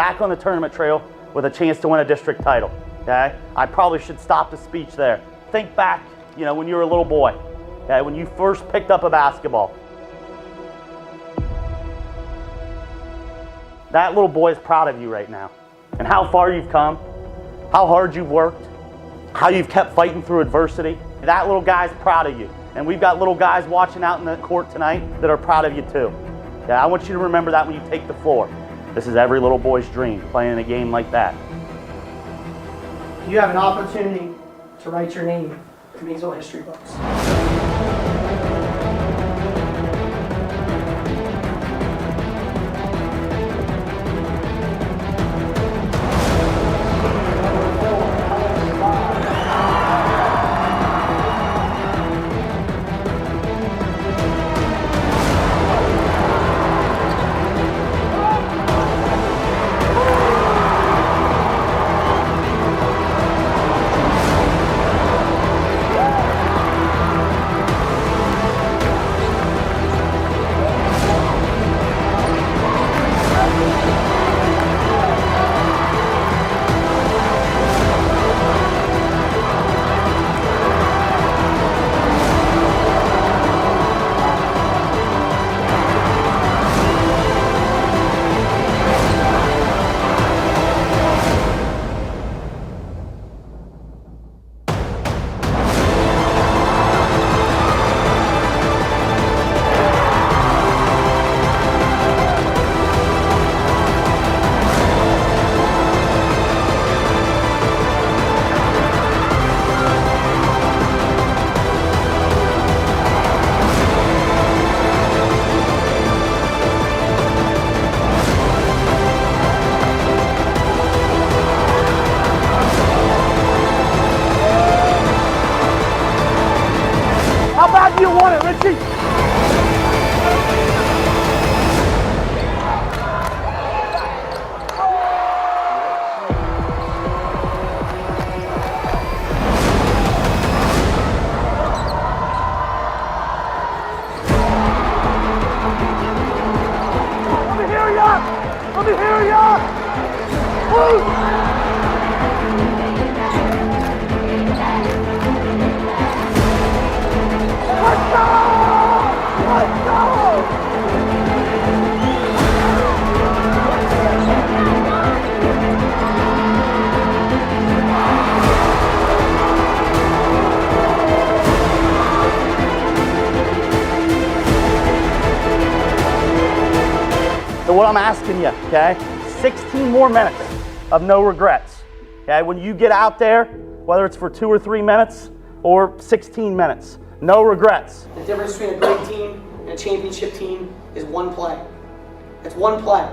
back on the tournament trail with a chance to win a district title, okay? I probably should stop the speech there. Think back, you know, when you were a little boy, okay? When you first picked up a basketball. That little boy is proud of you right now, and how far you've come, how hard you've worked, how you've kept fighting through adversity. That little guy's proud of you. And we've got little guys watching out in the court tonight that are proud of you too. Yeah, I want you to remember that when you take the floor. This is every little boy's dream, playing a game like that. You have an opportunity to write your name in Maysville history books. You want it, Richie? Let me hear ya! Let me hear ya! Woo! Let's go! Let's go! So what I'm asking you, okay, 16 more minutes of no regrets, okay? When you get out there, whether it's for 2 or 3 minutes or 16 minutes, no regrets. The difference between a great team and a championship team is one play. It's one play.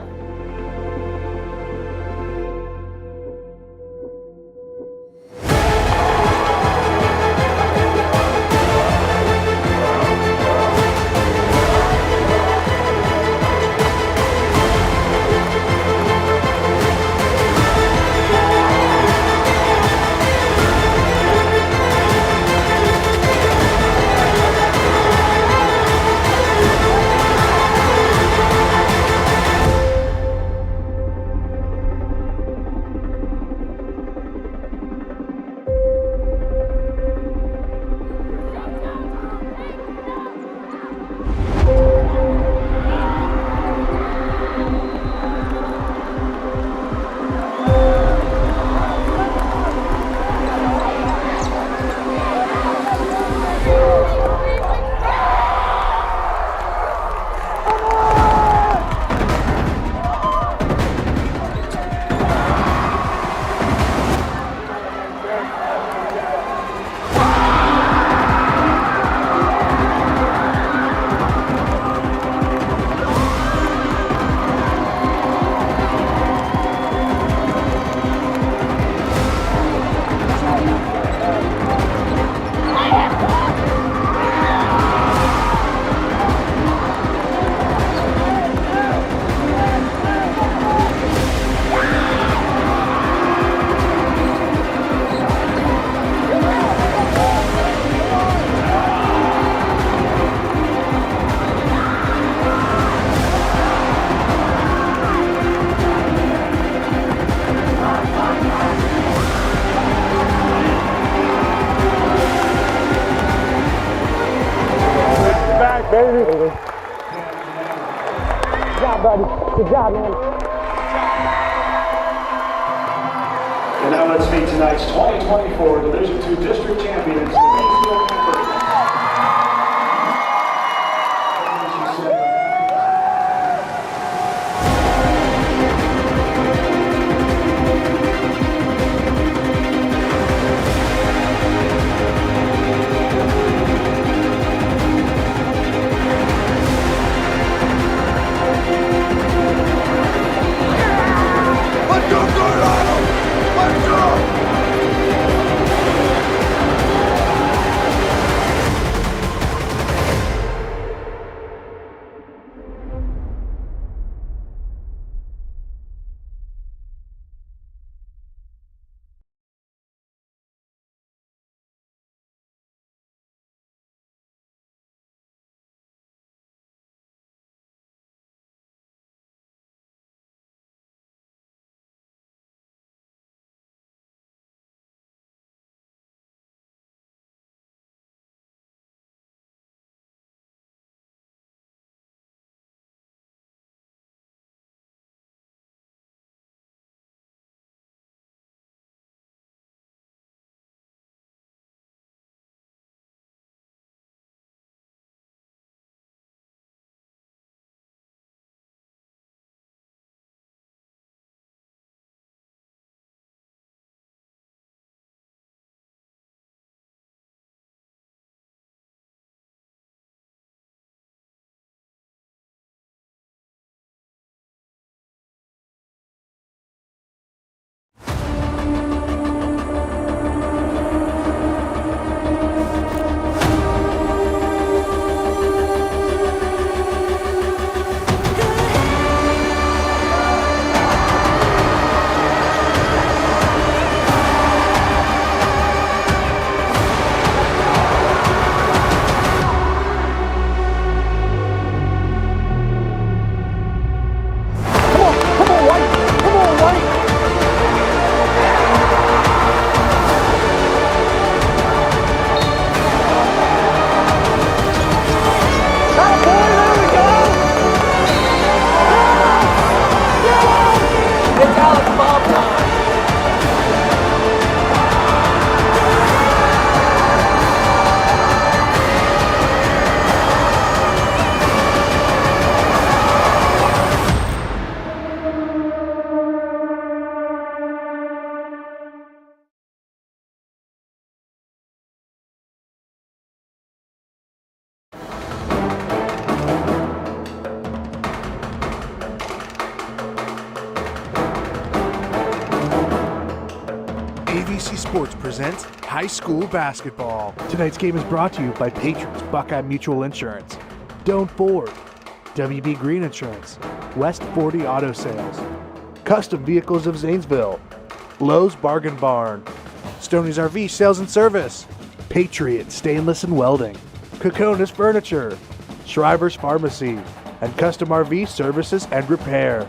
job, man. And now let's meet tonight's 2024 Division II District Champions, the Maysville Panthers. AVC Sports presents high school basketball. Tonight's game is brought to you by Patriots Buckeye Mutual Insurance, Doan Ford, WB Green Insurance, West 40 Auto Sales, Custom Vehicles of Zanesville, Lowe's Bargain Barn, Stoney's RV Sales and Service, Patriot Stainless and Welding, Kokonis Furniture, Shriver's Pharmacy, and Custom RV Services and Repair.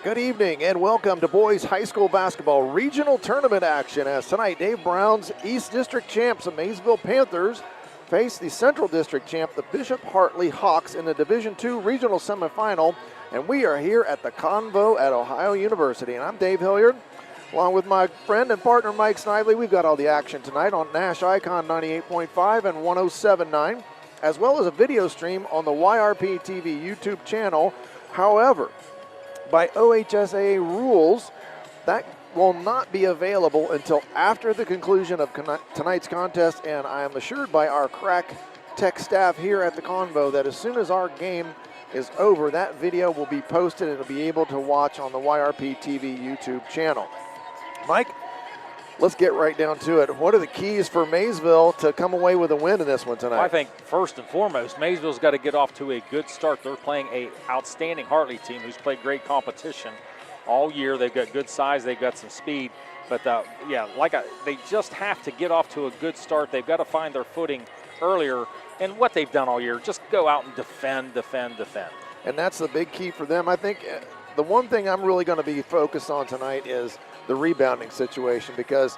Good evening and welcome to boys high school basketball regional tournament action as tonight Dave Brown's East District champs, the Maysville Panthers, face the Central District champ, the Bishop Hartley Hawks, in the Division II regional semifinal. And we are here at the CONVO at Ohio University. And I'm Dave Hilliard, along with my friend and partner Mike Snively. We've got all the action tonight on NASH Icon 98.5 and 107.9, as well as a video stream on the YRPtv YouTube channel. However, by OHSAA rules, that will not be available until after the conclusion of tonight's contest, and I am assured by our crack tech staff here at the CONVO that as soon as our game is over, that video will be posted and it'll be able to watch on the YRPtv YouTube channel. Mike, let's get right down to it. What are the keys for Maysville to come away with a win in this one tonight? Well, I think first and foremost, Maysville's got to get off to a good start. They're playing an outstanding Hartley team who's played great competition all year. They've got good size, they've got some speed, but they just have to get off to a good start. They've got to find their footing earlier, and what they've done all year, just go out and defend. And that's the big key for them. I think the one thing I'm really going to be focused on tonight is the rebounding situation, because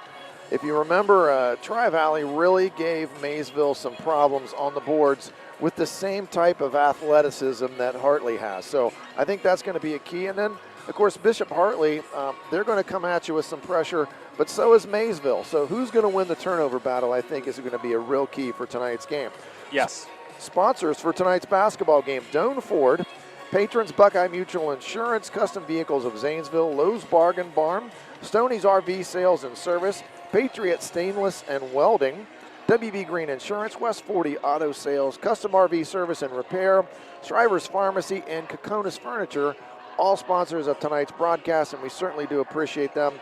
if you remember, Tri-Valley really gave Maysville some problems on the boards with the same type of athleticism that Hartley has. So I think that's going to be a key. And then, of course, Bishop Hartley, they're going to come at you with some pressure, but so is Maysville. So who's going to win the turnover battle, I think, is going to be a real key for tonight's game. Yes. Sponsors for tonight's basketball game: Doan Ford, Patrons Buckeye Mutual Insurance, Custom Vehicles of Zanesville, Lowe's Bargain Barn, Stoney's RV Sales and Service, Patriot Stainless and Welding, WB Green Insurance, West 40 Auto Sales, Custom RV Service and Repair, Shriver's Pharmacy, and Kokonis Furniture, all sponsors of tonight's broadcast, and we certainly do appreciate them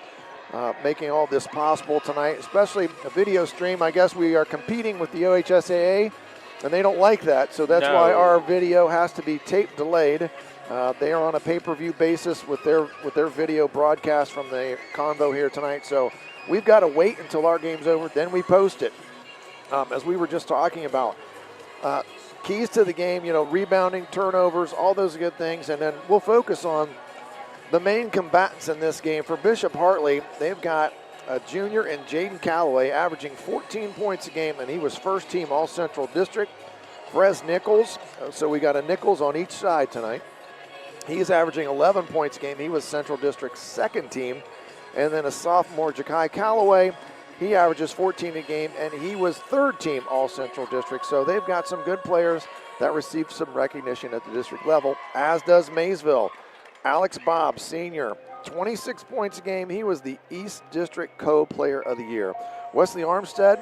making all this possible tonight, especially a video stream. I guess we are competing with the OHSAA, and they don't like that, so that's why our video has to be tape delayed. They are on a pay-per-view basis with their video broadcast from the CONVO here tonight, so we've got to wait until our game's over, then we post it. As we were just talking about, keys to the game, rebounding, turnovers, all those good things, and then we'll focus on the main combatants in this game. For Bishop Hartley, they've got a junior in Jaden Calloway averaging 14 points a game, and he was first team All-Central District. Frez Nichols, so we got a Nichols on each side tonight. He's averaging 11 points a game. He was Central District's second team. And then a sophomore, Ja'Kai Calloway, he averages 14 a game, and he was third team All-Central District. So they've got some good players that received some recognition at the district level, as does Maysville. Alex Bob, senior, 26 points a game. He was the East District Co-Player of the Year. Wesley Armstead,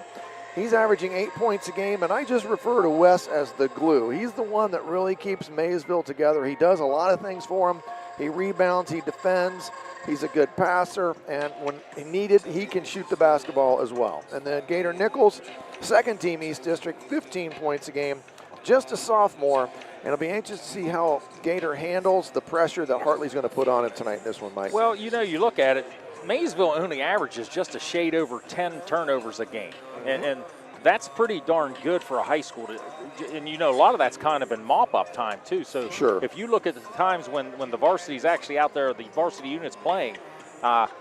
he's averaging 8 points a game, and I just refer to Wes as the glue. He's the one that really keeps Maysville together. He does a lot of things for him. He rebounds, he defends, he's a good passer, and when needed, he can shoot the basketball as well. And then Gator Nichols, second team East District, 15 points a game, just a sophomore. And I'll be anxious to see how Gator handles the pressure that Hartley's going to put on him tonight in this one, Mike. Well, you look at it, Maysville only averages just a shade over 10 turnovers a game. And that's pretty darn good for a high school. And a lot of that's kind of in mop-up time too. So sure. If you look at the times when the varsity's actually out there, the varsity unit's playing,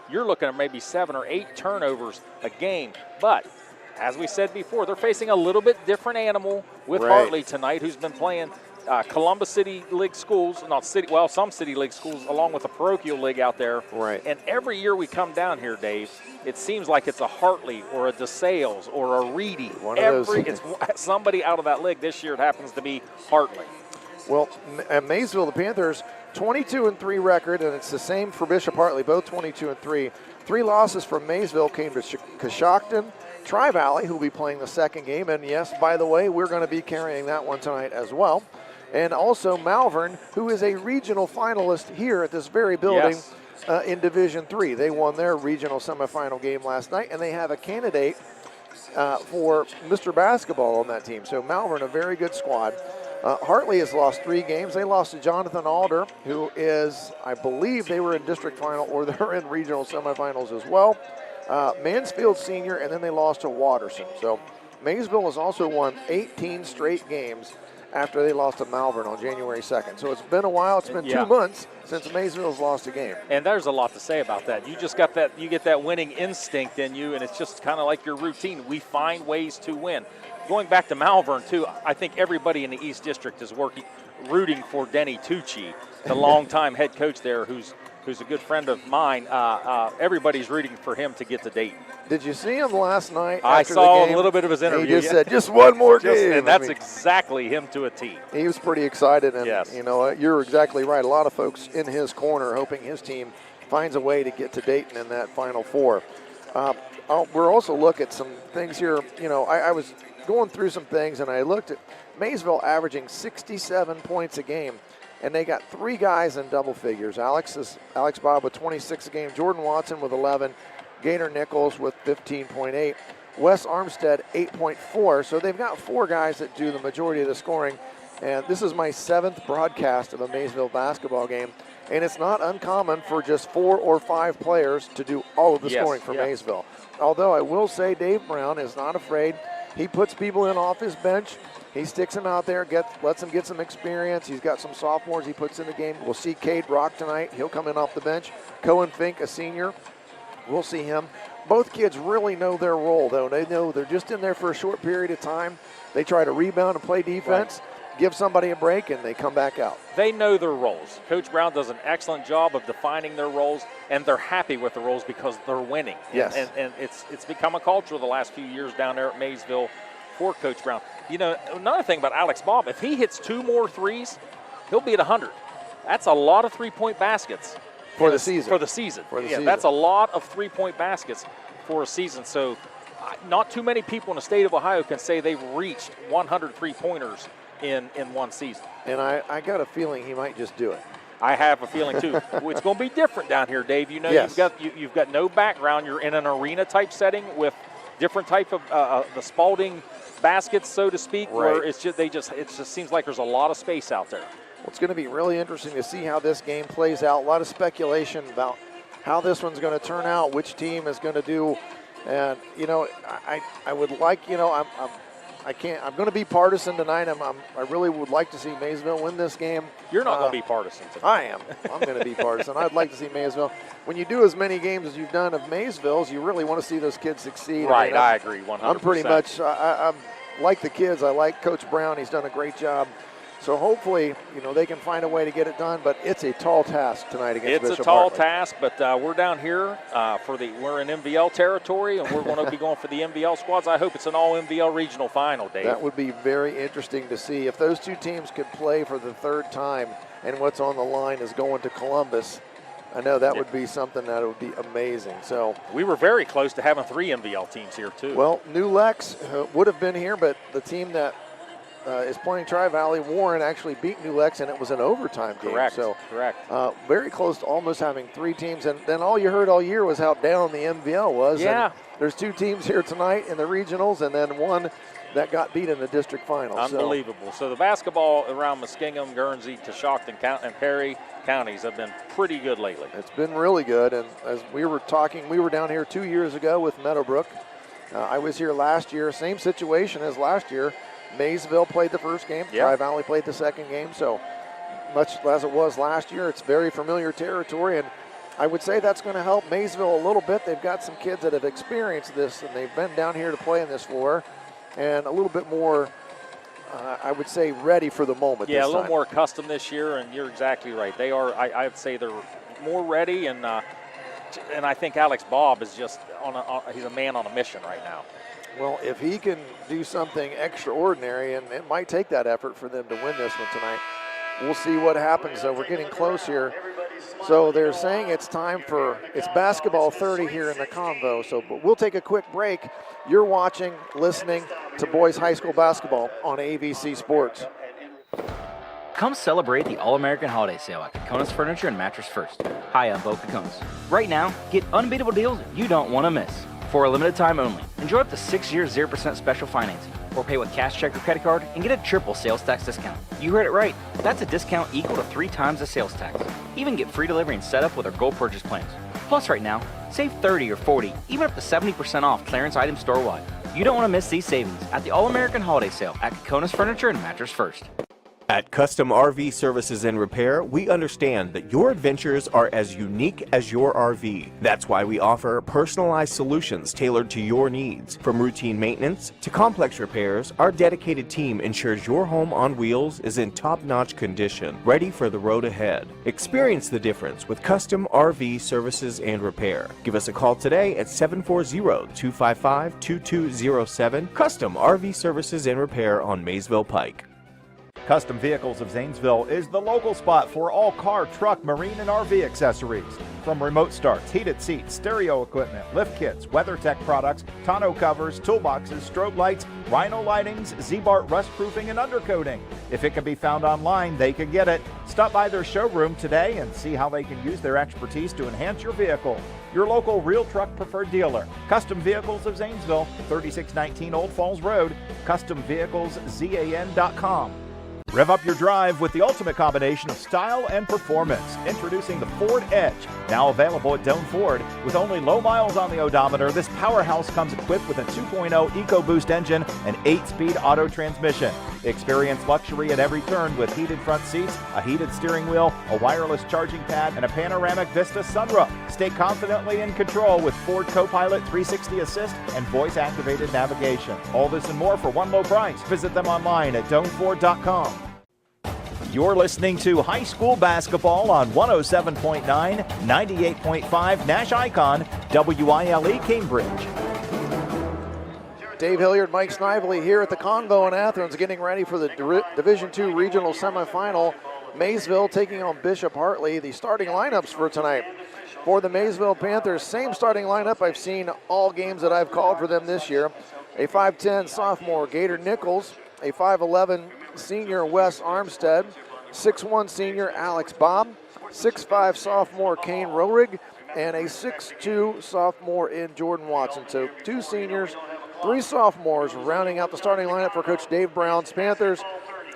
you're looking at maybe 7 or 8 turnovers a game. But as we said before, they're facing a little bit different animal with Hartley tonight, who's been playing Columbus City League schools, some City League schools, along with the parochial league out there. Right. And every year we come down here, Dave, it seems like it's a Hartley or a DeSales or a Reedy. It's somebody out of that league. This year it happens to be Hartley. Well, at Maysville, the Panthers, 22-3 record, and it's the same for Bishop Hartley, both 22-3. 3 losses from Maysville came to Coshocton, Tri-Valley, who will be playing the second game. And yes, by the way, we're going to be carrying that one tonight as well. And also Malvern, who is a regional finalist here at this very building in Division III. They won their regional semifinal game last night, and they have a candidate for Mr. Basketball on that team. So Malvern, a very good squad. Hartley has lost 3 games. They lost to Jonathan Alder, who is, I believe they were in district final or they're in regional semifinals as well. Mansfield Senior, and then they lost to Watterson. So Maysville has also won 18 straight games after they lost to Malvern on January 2nd. So it's been a while. It's been 2 months since Maysville's lost a game. And there's a lot to say about that. You just got that, you get that winning instinct in you, and it's just kind of like your routine. We find ways to win. Going back to Malvern, too, I think everybody in the East District is rooting for Denny Tucci, the longtime head coach there, who's a good friend of mine. Everybody's rooting for him to get to Dayton. Did you see him last night? I saw a little bit of his interview. He just said, just one more game. And that's exactly him to a T. He was pretty excited, and yes. You're exactly right. A lot of folks in his corner hoping his team finds a way to get to Dayton in that Final Four. We're also looking at some things here. I was going through some things, and I looked at Maysville averaging 67 points a game. And they got 3 guys in double figures. Alex Bob with 26 a game, Jordan Watson with 11, Gator Nichols with 15.8, Wes Armstead 8.4. So they've got 4 guys that do the majority of the scoring. And this is my 7th broadcast of a Maysville basketball game. And it's not uncommon for just 4 or 5 players to do all of the scoring for Maysville. Although I will say Dave Brown is not afraid. He puts people in off his bench. He sticks them out there, lets them get some experience. He's got some sophomores he puts in the game. We'll see Cade Brock tonight. He'll come in off the bench. Cohen Fink, a senior. we'll see him. Both kids really know their role, though. They know they're just in there for a short period of time. They try to rebound and play defense, give somebody a break, and they come back out. They know their roles. Coach Brown does an excellent job of defining their roles, and they're happy with the roles because they're winning. Yes. And it's become a culture the last few years down there at Maysville for Coach Brown. You know, another thing about Alex Bob, if he hits 2 more threes, he'll be at 100. That's a lot of three-point baskets. For the season. For the season. For the yeah, season. That's a lot of three-point baskets for a season. So not too many people in the state of Ohio can say they've reached 100 three-pointers in one season. And I got a feeling he might just do it. I have a feeling too. It's going to be different down here, Dave. You know, Yes. you've got no background. You're in an arena type setting with different type of the Spalding baskets, so to speak, where it just seems like there's a lot of space out there. Well, it's going to be really interesting to see how this game plays out. A lot of speculation about how this one's going to turn out, which team is going to do. And, you know, I would like, you know, I'm going to be partisan tonight. I really would like to see Maysville win this game. You're not going to be partisan tonight. I am. I'm going to be partisan. I'd like to see Maysville. When you do as many games as you've done of Maysville's, you really want to see those kids succeed. Right, I agree 100%. I'm pretty much, I'm like the kids. I like Coach Brown. He's done a great job. So hopefully, you know, they can find a way to get it done. But it's a tall task tonight against Bishop It's a tall Hartley. task, but we're down here we're in MVL territory, and we're going to be going for the MVL squads. I hope it's an all MVL regional final, Dave. That would be very interesting to see. If those two teams could play for the 3rd time and what's on the line is going to Columbus, I know that would be something that would be amazing. So we were very close to having 3 MVL teams here, too. Well, New Lex would have been here, but the team that is playing Tri-Valley, Warren, actually beat New Lex, and it was an overtime game. Correct, so, correct. Very close to almost having 3 teams. And then all you heard all year was how down the MVL was. Yeah. And there's 2 teams here tonight in the regionals, and then one that got beat in the district final. Unbelievable. So the basketball around Muskingum, Guernsey, Coshocton, and Perry counties have been pretty good lately. It's been really good. And as we were talking, we were down here 2 years ago with Meadowbrook. I was here last year, same situation as last year. Maysville played the first game. Yeah. Tri-Valley played the second game. So much as it was last year, it's very familiar territory. And I would say that's going to help Maysville a little bit. They've got some kids that have experienced this, and they've been down here to play in this floor, and a little bit more, I would say, ready for the moment. Yeah, this a little time. more accustomed this year, and you're exactly right. They are. I'd say they're more ready, and I think Alex Bob is just he's a man on a mission right now. Well, if he can do something extraordinary, and it might take that effort for them to win this one tonight, we'll see what happens. So we're getting close here. So they're saying it's basketball 30 here in the CONVO. So but we'll take a quick break. You're watching, listening to boys high school basketball on AVC Sports. Come celebrate the All-American Holiday Sale at Kokona's Furniture and Mattress First. Hi, I'm Bo Kokonas. Right now, get unbeatable deals you don't want to miss. For a limited time only, enjoy up to 6 years 0% special financing, or pay with cash, check, or credit card and get a triple sales tax discount. You heard it right. That's a discount equal to 3 times the sales tax. Even get free delivery and setup with our gold purchase plans. Plus right now, save 30 or 40, even up to 70% off clearance items store-wide. You don't want to miss these savings at the All-American Holiday Sale at Kokona's Furniture and Mattress First. At Custom RV Services and Repair, we understand that your adventures are as unique as your RV. That's why we offer personalized solutions tailored to your needs. From routine maintenance to complex repairs, our dedicated team ensures your home on wheels is in top-notch condition, ready for the road ahead. Experience the difference with Custom RV Services and Repair. Give us a call today at 740-255-2207. Custom RV Services and Repair on Maysville Pike. Custom Vehicles of Zanesville is the local spot for all car, truck, marine, and RV accessories. From remote starts, heated seats, stereo equipment, lift kits, WeatherTech products, tonneau covers, toolboxes, strobe lights, Rhino lightings, Z-Bart rust proofing, and undercoating. If it can be found online, they can get it. Stop by their showroom today and see how they can use their expertise to enhance your vehicle. Your local real truck preferred dealer, Custom Vehicles of Zanesville, 3619 Old Falls Road, CustomVehiclesZAN.com. Rev up your drive with the ultimate combination of style and performance. Introducing the Ford Edge, now available at Doane Ford. With only low miles on the odometer, this powerhouse comes equipped with a 2.0 EcoBoost engine and 8-speed auto transmission. Experience luxury at every turn with heated front seats, a heated steering wheel, a wireless charging pad, and a panoramic Vista sunroof. Stay confidently in control with Ford Copilot 360 Assist and voice-activated navigation. All this and more for one low price. Visit them online at doneford.com. You're listening to high school basketball on 107.9, 98.5 NASH Icon, WILE Cambridge. Dave Hilliard, Mike Snively here at the CONVO in Athens, getting ready for the Division II regional semifinal. Maysville taking on Bishop Hartley. The starting lineups for tonight. For the Maysville Panthers, same starting lineup I've seen all games that I've called for them this year. A 5'10 sophomore Gator Nichols, a 5'11 senior Wes Armstead, 6'1 senior Alex Bob, 6'5 sophomore Kane Rohrig, and a 6'2 sophomore in Jordan Watson. So 2 seniors, 3 sophomores rounding out the starting lineup for Coach Dave Brown's Panthers,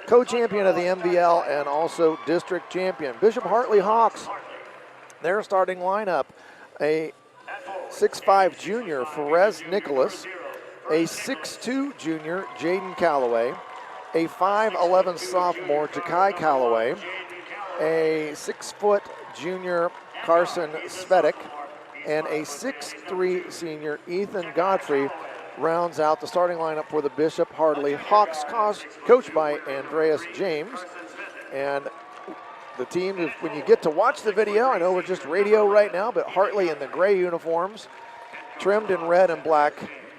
co-champion of the MVL and also district champion. Bishop Hartley Hawks, their starting lineup, a 6'5 junior Perez Nicholas, a 6'2 junior Jaden Calloway, a 5'11 sophomore Jakai Calloway, a 6' junior Carson Svedik, and a 6'3 senior Ethan Godfrey rounds out the starting lineup for the Bishop Hartley Hawks, coached by Andreas James. And the team, when you get to watch the video, I know we're just radio right now, but Hartley in the gray uniforms, trimmed in red and black.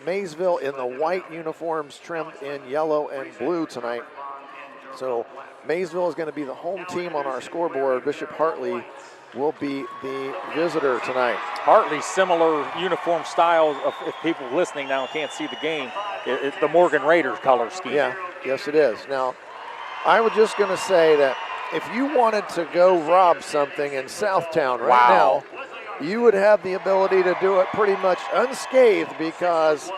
Maysville in the white uniforms, trimmed in yellow and blue tonight. So Maysville is going to be the home team on our scoreboard. Bishop Hartley will be the visitor tonight. Hartley's similar uniform style, if people listening now can't see the game, the Morgan Raiders color scheme. Yeah, yes it is. Now, I was just going to say that if you wanted to go rob something in Southtown right now, you would have the ability to do it pretty much unscathed, because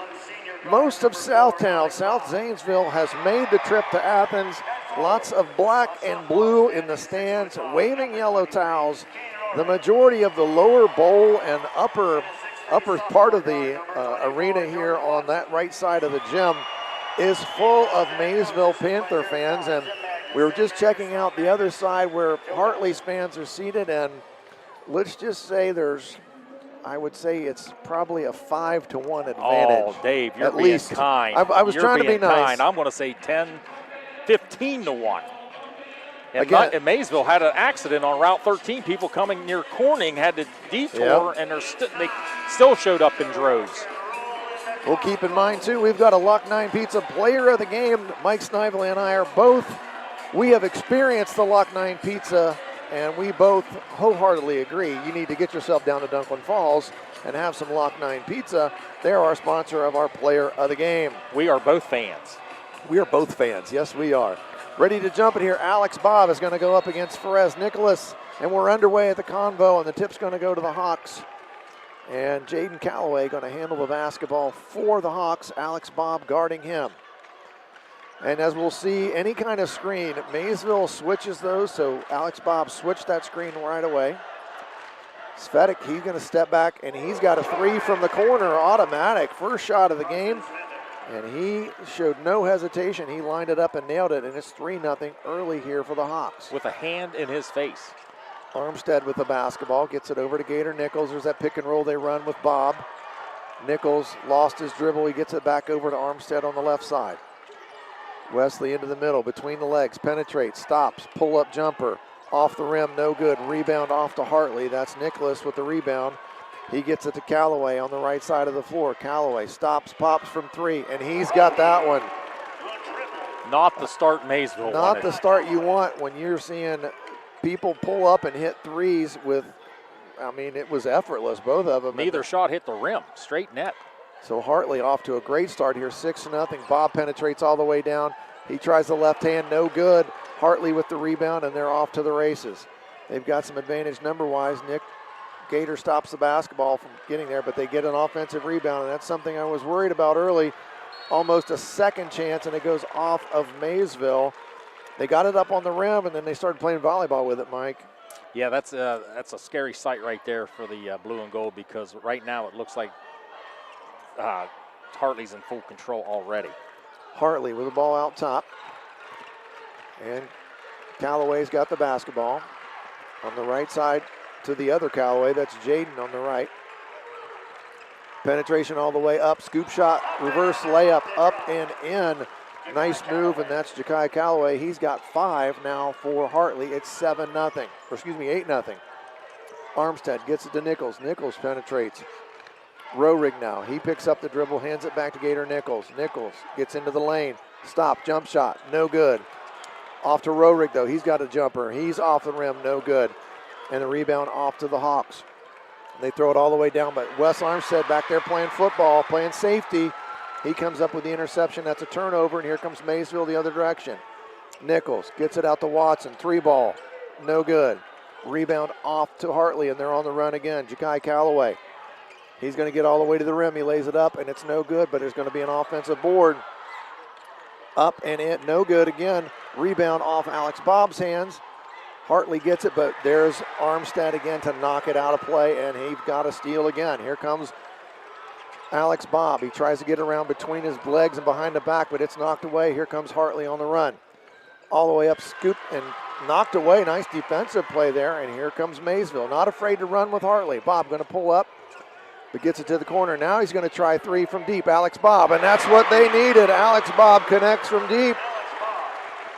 most of Southtown, South Zanesville, has made the trip to Athens. Lots of black and blue in the stands, waving yellow towels. The majority of the lower bowl and upper part of the arena here on that right side of the gym is full of Maysville Panther fans. And we were just checking out the other side where Hartley's fans are seated, and let's just say I would say it's probably a 5-1 advantage. Oh, Dave, you're at being least. kind. I was trying to be nice. I'm going to say 15-1. And, Again, and Maysville had an accident on Route 13. People coming near Corning had to detour, and they still showed up in droves. We'll keep in mind, too, we've got a Lock 9 Pizza player of the game. Mike Snively and I are both. We have experienced the Lock 9 Pizza, and we both wholeheartedly agree you need to get yourself down to Dunklin Falls and have some Lock 9 Pizza. They're our sponsor of our player of the game. We are both fans. We are both fans. Yes, we are. Ready to jump in here. Alex Bob is going to go up against Perez Nicholas, and we're underway at the CONVO, and the tip's going to go to the Hawks. And Jaden Calloway going to handle the basketball for the Hawks. Alex Bob guarding him. And as we'll see, any kind of screen, Maysville switches those, so Alex Bob switched that screen right away. Svedik, he's going to step back, and he's got a 3 from the corner, automatic, first shot of the game. And he showed no hesitation. He lined it up and nailed it, and it's 3-0 early here for the Hawks. With a hand in his face. Armstead with the basketball, gets it over to Gator Nichols. There's that pick and roll they run with Bob. Nichols lost his dribble. He gets it back over to Armstead on the left side. Wesley into the middle, between the legs, penetrates, stops, pull-up jumper, off the rim, no good. Rebound off to Hartley. That's Nicholas with the rebound. He gets it to Calloway on the right side of the floor. Calloway stops, pops from 3, and he's got that one. Not the start Maysville wanted. Not the start you want when you're seeing people pull up and hit threes with, I mean, it was effortless, both of them. Neither shot hit the rim, straight net. So Hartley off to a great start here, 6-0. Bob penetrates all the way down. He tries the left hand, no good. Hartley with the rebound, and they're off to the races. They've got some advantage number-wise. Nick Gator stops the basketball from getting there, but they get an offensive rebound, and that's something I was worried about early. Almost a second chance, and it goes off of Maysville. They got it up on the rim, and then they started playing volleyball with it, Mike. Yeah, that's a scary sight right there for the blue and gold, because right now it looks like Hartley's in full control already. Hartley with the ball out top. And Callaway's got the basketball. On the right side to the other Callaway, that's Jaden on the right. Penetration all the way up, scoop shot, reverse layup, up and in. Nice move, and that's Ja'Kai Callaway. He's got 5 now for Hartley. It's 8-0. Armstead gets it to Nichols. Nichols penetrates. Rohrig now. He picks up the dribble, hands it back to Gator Nichols. Nichols gets into the lane. Stop, jump shot, no good. Off to Rohrig though. He's got a jumper. He's off the rim, no good. And the rebound off to the Hawks. They throw it all the way down, but Wes Armstead back there playing football, playing safety. He comes up with the interception. That's a turnover, and here comes Maysville the other direction. Nichols gets it out to Watson. 3-ball, no good. Rebound off to Hartley, and they're on the run again. Ja'Kai Callaway. He's going to get all the way to the rim. He lays it up, and it's no good, but there's going to be an offensive board. Up and in, no good again. Rebound off Alex Bobb's hands. Hartley gets it, but there's Armstead again to knock it out of play, and he's got a steal again. Here comes Alex Bobb. He tries to get around between his legs and behind the back, but it's knocked away. Here comes Hartley on the run. All the way up, scoop, and knocked away. Nice defensive play there, and here comes Maysville. Not afraid to run with Hartley. Bobb going to pull up, but gets it to the corner. Now he's going to try 3 from deep. Alex Bobb, and that's what they needed. Alex Bobb connects from deep.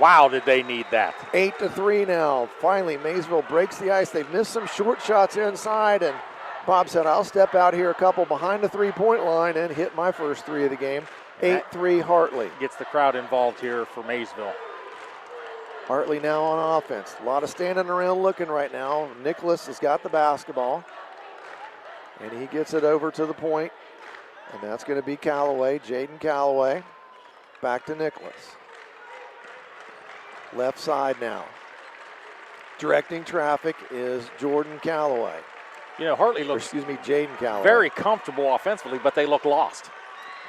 Wow, did they need that. 8-3 now. Finally, Maysville breaks the ice. They've missed some short shots inside, and Bobb said, I'll step out here a couple behind the three-point line and hit my first 3 of the game. 8-3 Hartley. Gets the crowd involved here for Maysville. Hartley now on offense. A lot of standing around looking right now. Nicholas has got the basketball, and he gets it over to the point, and that's going to be Callaway, Jaden Callaway. Back to Nicholas. Left side now. Directing traffic is Jordan Callaway. You know, Hartley looks, Jaden Callaway. very comfortable offensively, but they look lost.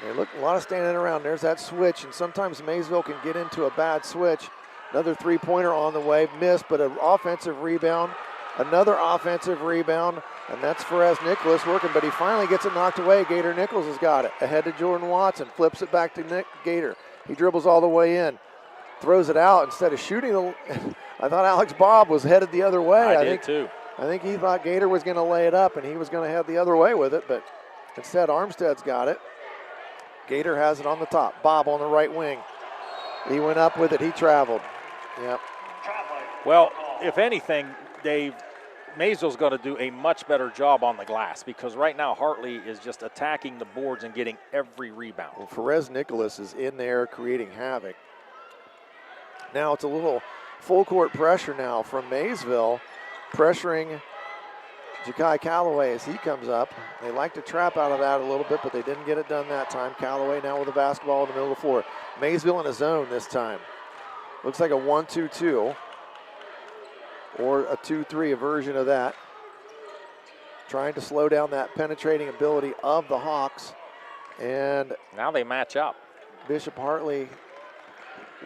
They look a lot of standing around. There's that switch, and sometimes Maysville can get into a bad switch. Another three-pointer on the way, missed, but an offensive rebound. Another offensive rebound, and that's Perez Nicholas working, but he finally gets it knocked away. Gator Nichols has got it. Ahead to Jordan Watson, flips it back to Gator. He dribbles all the way in. Throws it out instead of shooting. I thought Alex Bobb was headed the other way. I did too. I think he thought Gator was going to lay it up and he was going to head the other way with it, but instead Armstead's got it. Gator has it on the top. Bobb on the right wing. He went up with it. He traveled. Yep. Well, if anything, Dave, Maysville's going to do a much better job on the glass because right now Hartley is just attacking the boards and getting every rebound. Well, Perez Nicholas is in there creating havoc. Now it's a little full court pressure now from Maysville, pressuring Ja'Kai Callaway as he comes up. They like to trap out of that a little bit, but they didn't get it done that time. Callaway now with the basketball in the middle of the floor. Maysville in a zone this time. Looks like a 1-2-2 or a 2-3, a version of that. Trying to slow down that penetrating ability of the Hawks. And now they match up. Bishop Hartley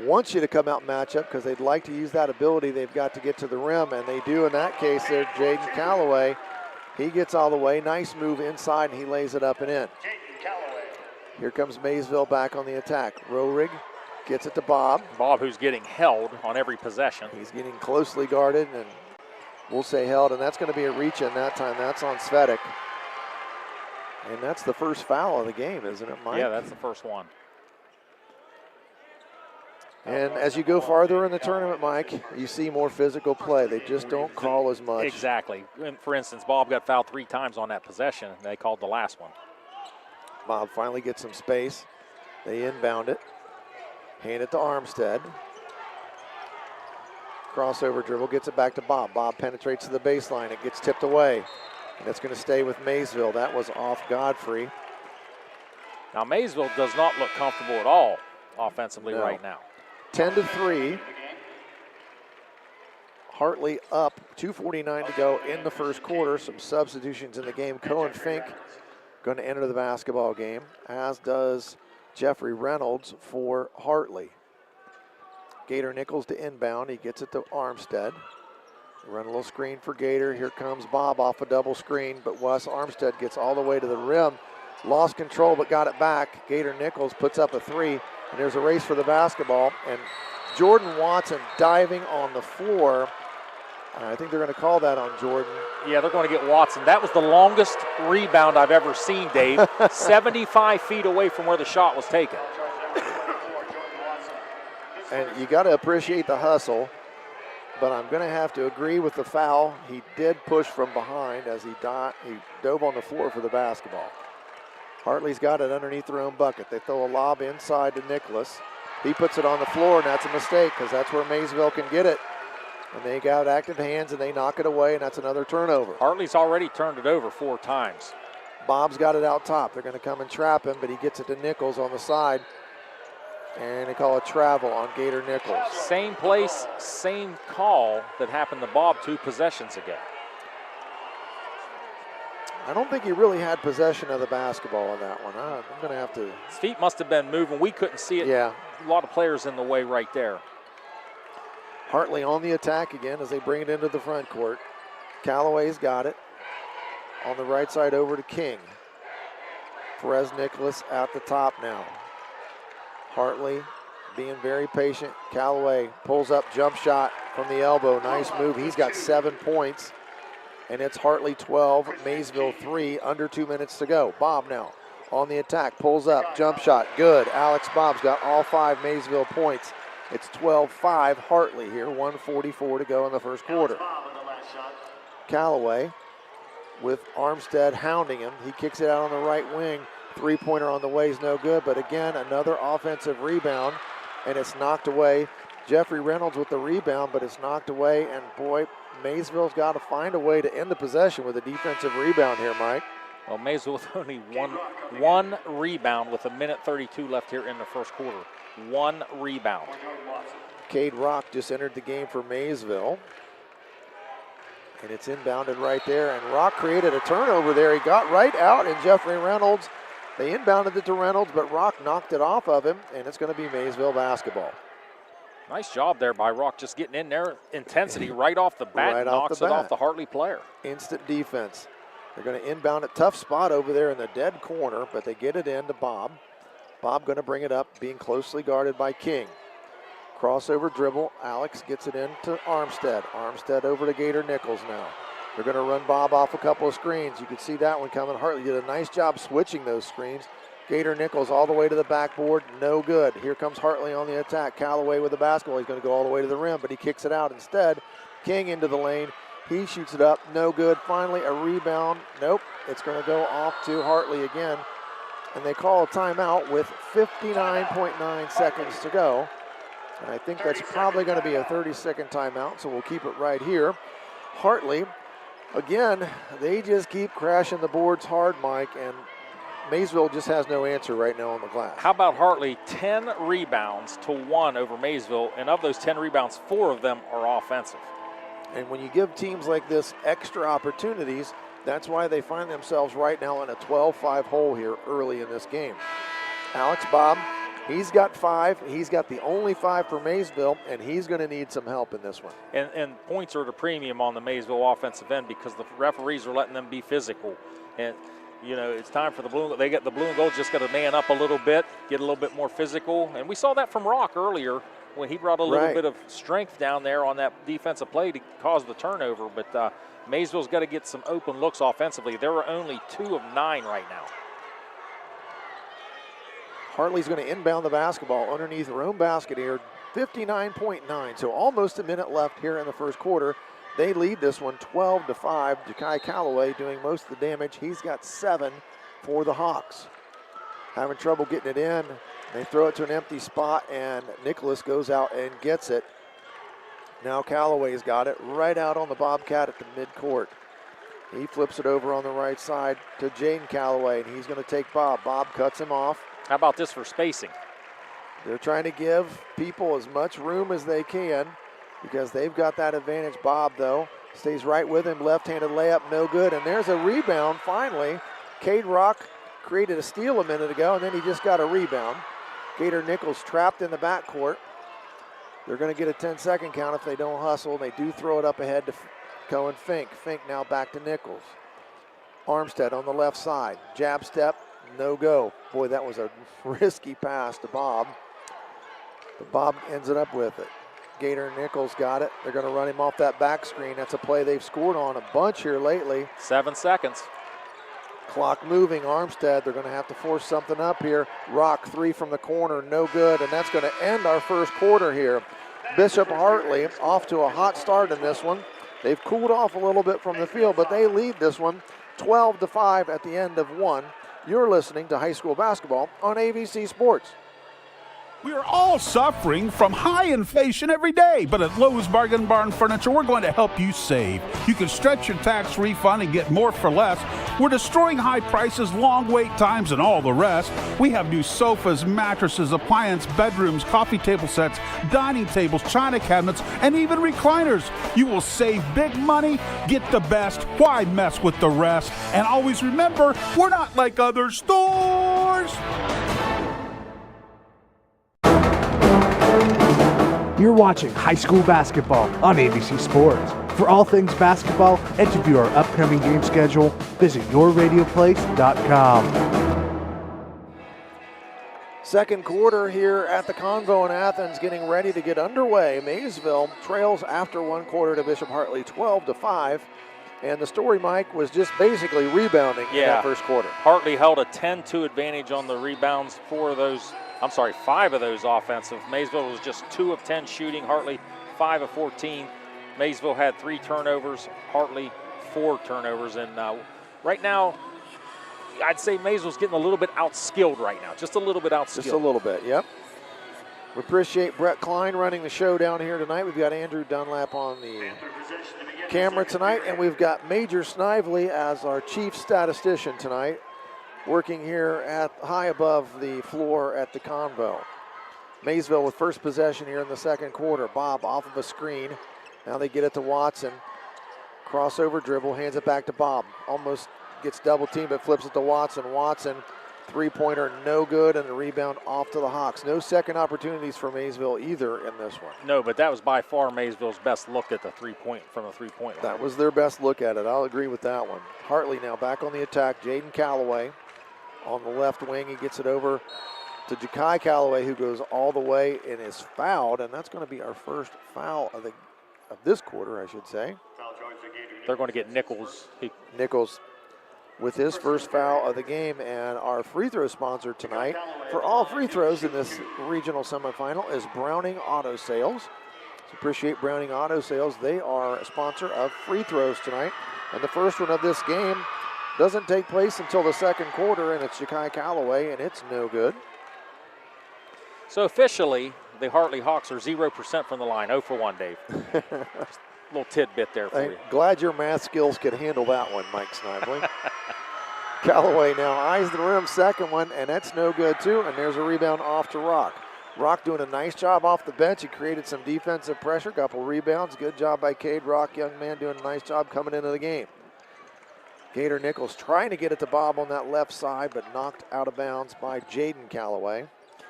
wants you to come out and match up because they'd like to use that ability. They've got to get to the rim, and they do in that case there. Jaden Callaway, he gets all the way. Nice move inside, and he lays it up and in. Here comes Maysville back on the attack. Rohrig gets it to Bobb. Bobb, who's getting held on every possession. He's getting closely guarded, and we'll say held, and that's going to be a reach-in that time. That's on Svetic. And that's the first foul of the game, isn't it, Mike? Yeah, that's the first one. And as you go farther in the tournament, Mike, you see more physical play. They just don't call as much. Exactly. For instance, Bobb got fouled 3 times on that possession, and they called the last one. Bobb finally gets some space. They inbound it. Hand it to Armstead. Crossover dribble, gets it back to Bobb. Bobb penetrates to the baseline. It gets tipped away. And it's going to stay with Maysville. That was off Godfrey. Now, Maysville does not look comfortable at all offensively right now. 10-3. Hartley up, 2:49 to go in the first quarter. Some substitutions in the game. Cohen Fink going to enter the basketball game, as does Jeffrey Reynolds for Hartley. Gator Nichols to inbound. He gets it to Armstead. Run a little screen for Gator. Here comes Bobb off a double screen, but Wes Armstead gets all the way to the rim. Lost control, but got it back. Gator Nichols puts up a 3. And there's a race for the basketball, and Jordan Watson diving on the floor. I think they're going to call that on Jordan. Yeah, they're going to get Watson. That was the longest rebound I've ever seen, Dave. 75 feet away from where the shot was taken. And you got to appreciate the hustle, but I'm going to have to agree with the foul. He did push from behind as he dove on the floor for the basketball. Hartley's got it underneath their own bucket. They throw a lob inside to Nicholas. He puts it on the floor, and that's a mistake because that's where Maysville can get it. And they got active hands, and they knock it away, and that's another turnover. Hartley's already turned it over 4 times. Bob's got it out top. They're going to come and trap him, but he gets it to Nichols on the side. And they call a travel on Gator Nichols. Same place, same call that happened to Bob 2 possessions ago. I don't think he really had possession of the basketball on that one. I'm going to have to. His feet must have been moving. We couldn't see it. Yeah. A lot of players in the way right there. Hartley on the attack again as they bring it into the front court. Callaway's got it. On the right side over to King. Perez Nicholas at the top now. Hartley being very patient. Callaway pulls up, jump shot from the elbow. Nice move. He's got 7 points. And it's Hartley 12, Maysville 3, under 2 minutes to go. Bob now on the attack, pulls up, jump shot, good. Alex Bob's got all 5 Maysville points. It's 12-5 Hartley here, 1:44 to go in the first quarter. Callaway with Armstead hounding him. He kicks it out on the right wing. 3-pointer on the way is no good, but again, another offensive rebound, and it's knocked away. Jeffrey Reynolds with the rebound, but it's knocked away, and boy, Maysville's got to find a way to end the possession with a defensive rebound here, Mike. Well, Maysville with only one rebound with 1:32 left here in the first quarter. 1 rebound. Cade Rock just entered the game for Maysville. And it's inbounded right there, and Rock created a turnover there. He got right out, and Jeffrey Reynolds, they inbounded it to Reynolds, but Rock knocked it off of him, and it's going to be Maysville basketball. Nice job there by Rock, just getting in there. Intensity right off the bat, Right knocks off the it bat. off the Hartley player. Instant defense. They're going to inbound it. Tough spot over there in the dead corner, but they get it in to Bob. Bob going to bring it up, being closely guarded by King. Crossover dribble. Alex gets it in to Armstead. Armstead over to Gator Nichols now. They're going to run Bob off a couple of screens. You can see that one coming. Hartley did a nice job switching those screens. Gator Nichols all the way to the backboard. No good. Here comes Hartley on the attack. Callaway with the basketball. He's going to go all the way to the rim, but he kicks it out instead. King into the lane. He shoots it up. No good. Finally, a rebound. Nope. It's going to go off to Hartley again. And they call a timeout with 59.9 seconds to go. And I think that's probably going to be a 30-second timeout, so we'll keep it right here. Hartley, again, they just keep crashing the boards hard, Mike, and Maysville just has no answer right now on the glass. How about Hartley? 10 rebounds to 1 over Maysville, and of those 10 rebounds, 4 of them are offensive. And when you give teams like this extra opportunities, that's why they find themselves right now in a 12-5 hole here early in this game. Alex Bob, he's got 5. He's got the only 5 for Maysville, and he's going to need some help in this one. And points are at a premium on the Maysville offensive end because the referees are letting them be physical. And, you know, it's time for the blue. They get the blue and gold, just got to man up a little bit, get a little bit more physical. And we saw that from Rock earlier when he brought a little bit of strength down there on that defensive play to cause the turnover. But Maysville's got to get some open looks offensively. There are only 2 of 9 right now. Hartley's going to inbound the basketball underneath their own basket here. 59.9, so almost a minute left here in the first quarter. They lead this one 12-5. Ja'Kai Callaway doing most of the damage. He's got 7 for the Hawks. Having trouble getting it in. They throw it to an empty spot, and Nicholas goes out and gets it. Now Callaway's got it right out on the Bobcat at the midcourt. He flips it over on the right side to Jaden Callaway, and he's going to take Bob. Bob cuts him off. How about this for spacing? They're trying to give people as much room as they can because they've got that advantage. Bob, though, stays right with him. Left-handed layup, no good. And there's a rebound finally. Cade Rock created a steal a minute ago, and then he just got a rebound. Gator Nichols trapped in the backcourt. They're going to get a 10-second count if they don't hustle. They do throw it up ahead to Cohen Fink. Fink now back to Nichols. Armstead on the left side. Jab step, no go. Boy, that was a risky pass to Bob. But Bob ends it up with it. Gator Nichols got it. They're going to run him off that back screen. That's a play they've scored on a bunch here lately. 7 seconds. Clock moving. Armstead, they're going to have to force something up here. Rock 3 from the corner, no good, and that's going to end our first quarter here. Bishop Hartley off to a hot start in this one. They've cooled off a little bit from the field, but they lead this one 12-5 at the end of one. You're listening to high school basketball on AVC Sports. We are all suffering from high inflation every day, but at Lowe's Bargain Barn Furniture, we're going to help you save. You can stretch your tax refund and get more for less. We're destroying high prices, long wait times, and all the rest. We have new sofas, mattresses, appliance, bedrooms, coffee table sets, dining tables, china cabinets, and even recliners. You will save big money, get the best. Why mess with the rest? And always remember, we're not like other stores. You're watching high school basketball on ABC Sports. For all things basketball and to view our upcoming game schedule, visit yourradioplace.com. Second quarter here at the CONVO in Athens, getting ready to get underway. Maysville trails after one quarter to Bishop Hartley 12-5. And the story, Mike, was just basically rebounding in that first quarter. Hartley held a 10-2 advantage on the rebounds. 5 of those offensive. Maysville was just 2 of 10 shooting. Hartley 5 of 14. Maysville had 3 turnovers. Hartley 4 turnovers. And right now, I'd say Maysville's getting a little bit outskilled right now. Just a little bit outskilled. Just a little bit, yep. We appreciate Brett Klein running the show down here tonight. We've got Andrew Dunlap on the camera tonight, and we've got Major Snively as our chief statistician tonight, working here at high above the floor at the CONVO. Maysville with first possession here in the second quarter. Bob off of a screen. Now they get it to Watson. Crossover dribble, hands it back to Bob. Almost gets double teamed, but flips it to Watson. Watson, three-pointer, no good, and the rebound off to the Hawks. No second opportunities for Maysville either in this one. No, but that was by far Maysville's best look at the three-point line. That was their best look at it. I'll agree with that one. Hartley now back on the attack. Jaden Calloway on the left wing. He gets it over to Ja'Kai Calloway, who goes all the way and is fouled, and that's going to be our first foul of this quarter, I should say. They're going to get Nichols. Nichols with his first foul of the game, and our free throw sponsor tonight for all free throws in this regional semifinal is Browning Auto Sales. So appreciate Browning Auto Sales. They are a sponsor of free throws tonight, and the first one of this game doesn't take place until the second quarter, and it's Ja'Kai Calloway, and it's no good. So officially, the Hartley Hawks are 0% from the line. 0 for 1, Dave. Little tidbit there for you. Glad your math skills could handle that one, Mike Snively. Calloway now eyes the rim, second one, and that's no good too, and there's a rebound off to Rock. Rock doing a nice job off the bench. He created some defensive pressure, couple rebounds. Good job by Cade Rock, young man doing a nice job coming into the game. Gator Nichols trying to get it to Bob on that left side, but knocked out of bounds by Jaden Calloway.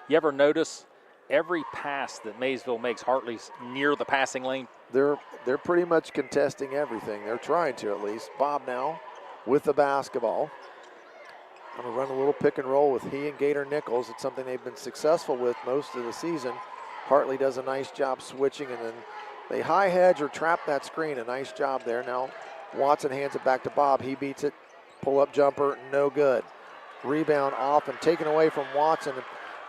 You ever notice every pass that Maysville makes, Hartley's near the passing lane? They're pretty much contesting everything. They're trying to, at least. Bob now with the basketball. Going to run a little pick and roll with he and Gator Nichols. It's something they've been successful with most of the season. Hartley does a nice job switching, and then they high hedge or trap that screen. A nice job there. Now Watson hands it back to Bob. He beats it. Pull-up jumper, no good. Rebound off and taken away from Watson.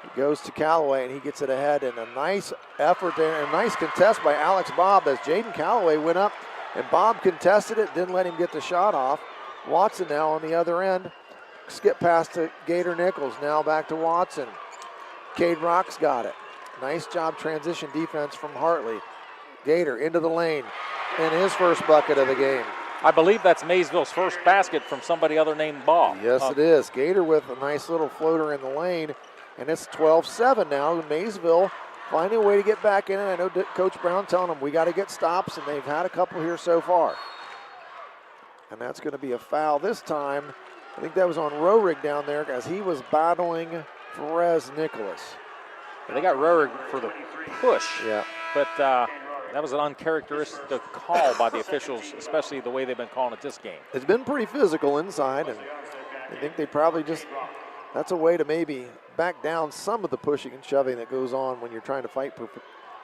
It goes to Calloway, and he gets it ahead. And a nice effort there, and a nice contest by Alex Bob as Jaden Calloway went up, and Bob contested it, didn't let him get the shot off. Watson now on the other end. Skip pass to Gator Nichols, now back to Watson. Cade Rock's got it. Nice job transition defense from Hartley. Gator into the lane, and his first bucket of the game. I believe that's Maysville's first basket from somebody other named Bob. Yes, it is. Gator with a nice little floater in the lane, and it's 12-7 now. Maysville finding a way to get back in, and I know Coach Brown telling them we got to get stops, and they've had a couple here so far. And that's going to be a foul this time. I think that was on Roerig down there as he was battling Perez Nicholas. Yeah, they got Roerig for the push. Yeah. But that was an uncharacteristic call by the officials, especially the way they've been calling it this game. It's been pretty physical inside, and I think they probably just, that's a way to maybe back down some of the pushing and shoving that goes on when you're trying to fight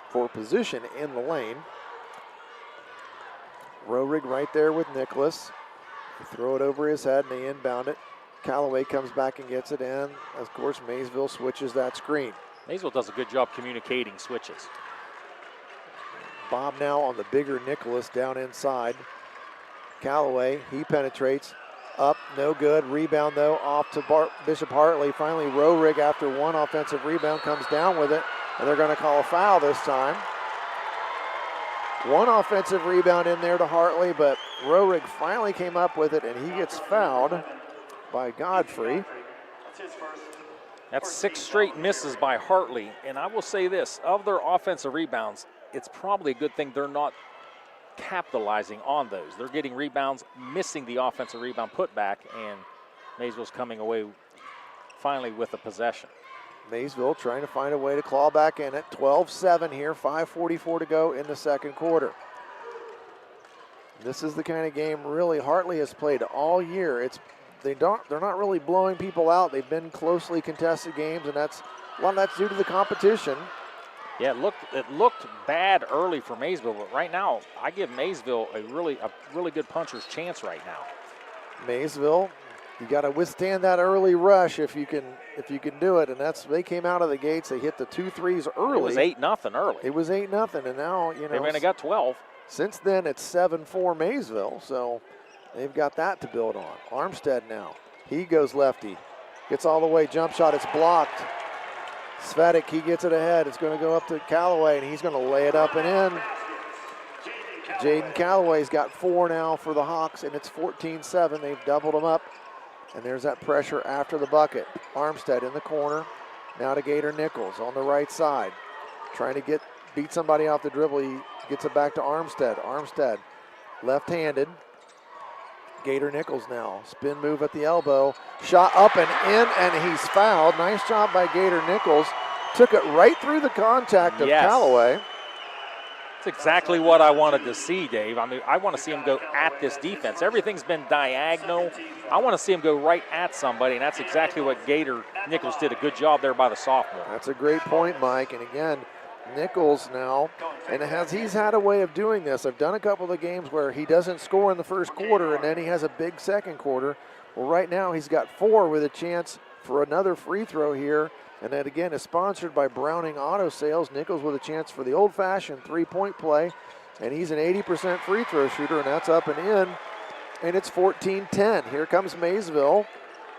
for position in the lane. Rohrig right there with Nicholas. They throw it over his head and they inbound it. Callaway comes back and gets it in. Of course, Maysville switches that screen. Maysville does a good job communicating switches. Bob now on the bigger Nicholas down inside. Callaway, he penetrates. Up, no good. Rebound, though, off to Bishop Hartley. Finally, Rohrig, after one offensive rebound, comes down with it, and they're going to call a foul this time. One offensive rebound in there to Hartley, but Rohrig finally came up with it, and he gets fouled by Godfrey. That's 6 straight misses by Hartley, and I will say this, of their offensive rebounds, it's probably a good thing they're not capitalizing on those. They're getting rebounds, missing the offensive rebound putback, and Maysville's coming away finally with a possession. Maysville trying to find a way to claw back in it. 12-7 here, 5:44 to go in the second quarter. This is the kind of game really Hartley has played all year. They're not really blowing people out. They've been closely contested games, and a lot of that's due to the competition. Yeah, it looked bad early for Maysville, but right now I give Maysville a really good puncher's chance right now. Maysville, you got to withstand that early rush if you can do it, and they came out of the gates. They hit the 2 threes early. It was 8-0 early. It was 8-0, and now they ran and got 12. Since then it's 7-4 Maysville, so they've got that to build on. Armstead now, he goes lefty, gets all the way, jump shot, it's blocked. Svetic, he gets it ahead. It's going to go up to Callaway, and he's going to lay it up and in. Jaden Callaway's got 4 now for the Hawks, and it's 14-7. They've doubled them up, and there's that pressure after the bucket. Armstead in the corner. Now to Gator Nichols on the right side. Trying to beat somebody off the dribble. He gets it back to Armstead. Armstead, left-handed. Gator Nichols now, spin move at the elbow, shot up and in, and he's fouled. Nice job by Gator Nichols. Took it right through the contact of Callaway. That's exactly what I wanted to see, Dave. I mean, I want to see him go at this defense. Everything's been diagonal. I want to see him go right at somebody, and that's exactly what Gator Nichols did. A good job there by the sophomore. That's a great point, Mike. And again, Nichols now, and he's had a way of doing this. I've done a couple of games where he doesn't score in the first quarter and then he has a big second quarter. Well, right now he's got 4 with a chance for another free throw here, and that again is sponsored by Browning Auto Sales. Nichols with a chance for the old-fashioned 3-point play, and he's an 80% free throw shooter, and that's up and in, and it's 14-10. Here comes Maysville.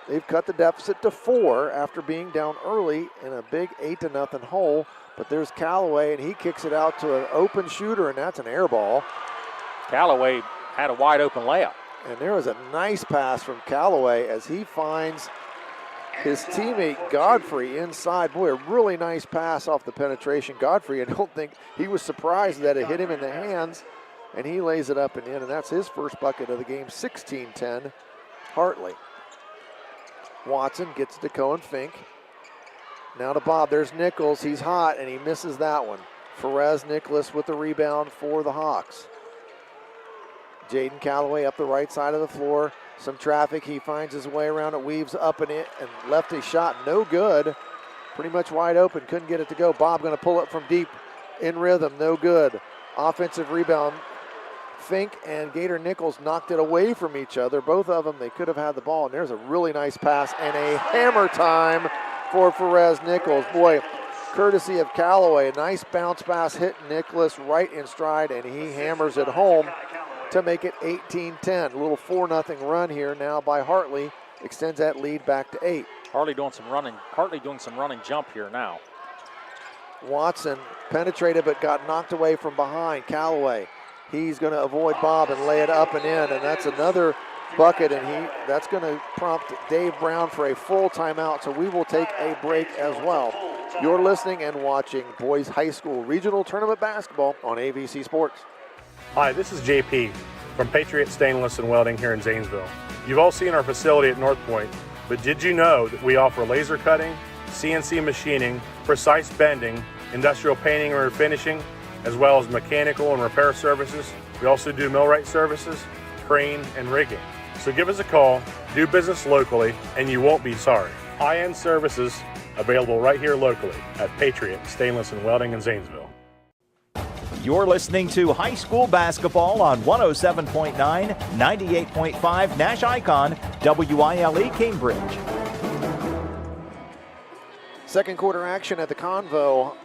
They've cut the deficit to 4 after being down early in a big 8-0 hole. But there's Callaway, and he kicks it out to an open shooter, and that's an air ball. Callaway had a wide open layup. And there was a nice pass from Callaway as he finds his teammate Godfrey inside. Boy, a really nice pass off the penetration. Godfrey, I don't think he was surprised that it hit him in the hands, and he lays it up and in, and that's his first bucket of the game, 16-10, Hartley. Watson gets to Cohen Fink. Now to Bob, there's Nichols, he's hot, and he misses that one. Perez Nicholas with the rebound for the Hawks. Jaden Callaway up the right side of the floor. Some traffic, he finds his way around it, weaves up and in, and lefty shot, no good. Pretty much wide open, couldn't get it to go. Bob gonna pull it from deep, in rhythm, no good. Offensive rebound, Fink and Gator Nichols knocked it away from each other. Both of them, they could have had the ball, and there's a really nice pass and a hammer time for Perez Nichols. Boy, courtesy of Callaway, a nice bounce pass hit Nicholas right in stride, and he hammers it home to make it 18-10. A little 4-0 run here now by Hartley, extends that lead back to 8. Hartley doing some running jump here now. Watson penetrated but got knocked away from behind. Callaway, he's going to avoid Bob and lay it up and in, and that's another bucket, and that's going to prompt Dave Brown for a full timeout, so we will take a break as well. You're listening and watching Boys High School Regional Tournament Basketball on AVC Sports. Hi, this is JP from Patriot Stainless and Welding here in Zanesville. You've all seen our facility at North Point, but did you know that we offer laser cutting, CNC machining, precise bending, industrial painting and refinishing, as well as mechanical and repair services? We also do millwright services, crane, and rigging. So give us a call, do business locally, and you won't be sorry. High-end services Available right here locally at Patriot Stainless and Welding in Zanesville. You're listening to high school basketball on 107.9, 98.5 NASH Icon, WILE Cambridge. Second quarter action at the CONVO.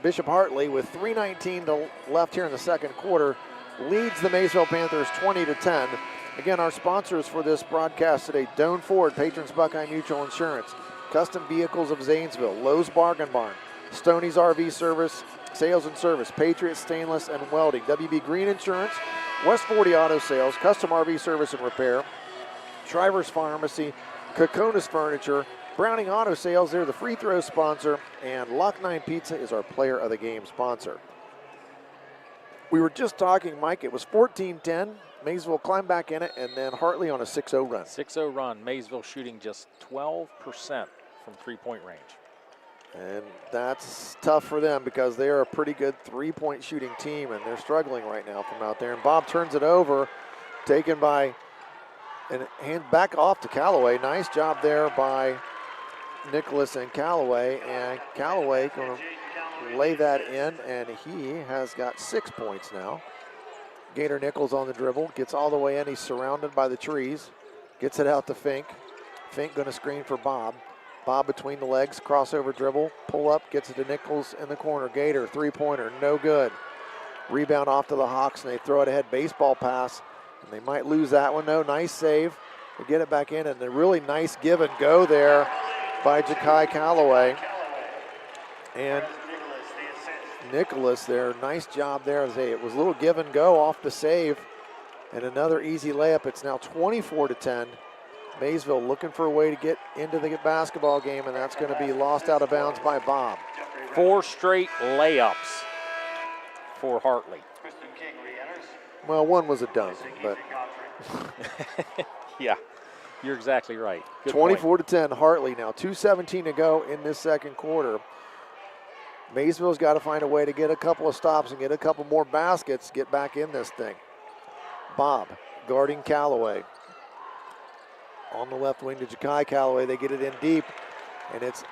Bishop Hartley, with 3:19 left here in the second quarter, leads the Maysville Panthers 20-10. Again, our sponsors for this broadcast today: Doan Ford, Patrons Buckeye Mutual Insurance, Custom Vehicles of Zanesville, Lowe's Bargain Barn, Stoney's RV Service, Sales and Service, Patriot Stainless and Welding, WB Green Insurance, West 40 Auto Sales, Custom RV Service and Repair, Shriver's Pharmacy, Kokonis Furniture, Browning Auto Sales, they're the free throw sponsor, and Lock 9 Pizza is our player of the game sponsor. We were just talking, Mike, it was 14-10. Maysville climbed back in it, and then Hartley on a 6-0 run. 6-0 run. Maysville shooting just 12% from three-point range. And that's tough for them because they are a pretty good three-point shooting team, and they're struggling right now from out there. And Bob turns it over, taken by, and hand back off to Callaway. Nice job there by Nicholas and Callaway, and Callaway going to lay that in, and he has got 6 points now. Gator Nichols on the dribble, gets all the way in. He's surrounded by the trees, gets it out to Fink. Fink going to screen for Bob. Bob between the legs, crossover dribble, pull up, gets it to Nichols in the corner. Gator, three-pointer, no good. Rebound off to the Hawks, and they throw it ahead, baseball pass, and they might lose that one. No, nice save to get it back in, and a really nice give and go there by Ja'Kai Callaway. And Nicholas there, nice job there. It was a little give and go off the save, and another easy layup. It's now 24-10. Maysville looking for a way to get into the basketball game, and that's going to be lost out of bounds by Bob. 4 straight layups for Hartley. Well, one was a dunk, but yeah, you're exactly right. 24-10, Hartley now. 2:17 to go in this second quarter. Maysville's got to find a way to get a couple of stops and get a couple more baskets, get back in this thing. Bob guarding Callaway. On the left wing to Ja'Kai Callaway. They get it in deep, and it's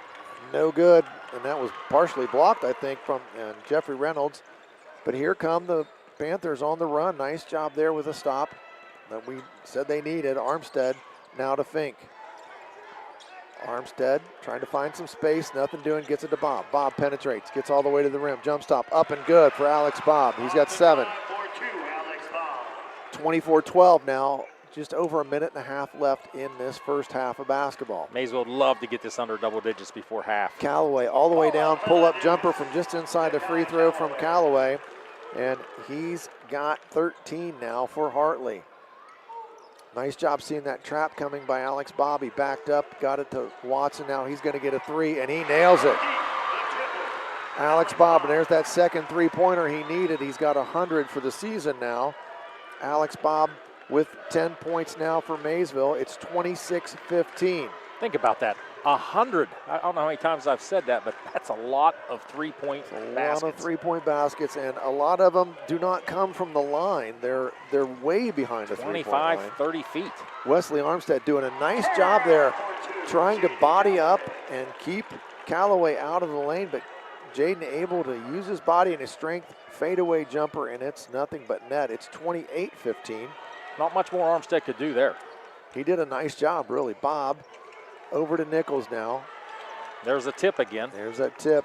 no good. And that was partially blocked, I think, from Jeffrey Reynolds. But here come the Panthers on the run. Nice job there with a stop that we said they needed. Armstead now to Fink. Armstead trying to find some space, nothing doing, gets it to Bob. Bob penetrates, gets all the way to the rim. Jump stop, up and good for Alex Bob. He's got 7. 24-12 now. Just over a minute and a half left in this first half of basketball. Maysville would love to get this under double digits before half. Callaway all the way down, pull-up jumper from just inside the free throw from Callaway. And he's got 13 now for Hartley. Nice job seeing that trap coming by Alex Bob. He backed up, got it to Watson. Now he's going to get a 3, and he nails it. Alex Bob, and there's that second three-pointer he needed. He's got 100 for the season now. Alex Bob with 10 points now for Maysville. It's 26-15. Think about that. 100. I don't know how many times I've said that, but that's a lot of three-point baskets. A lot of three-point baskets, and a lot of them do not come from the line. They're way behind the three-point line. 25, 30 feet. Wesley Armstead doing a nice job there, trying to body up and keep Callaway out of the lane, but Jaden able to use his body and his strength, fadeaway jumper, and it's nothing but net. It's 28-15. Not much more Armstead could do there. He did a nice job, really. Bob over to Nichols now. There's a tip again. There's that tip.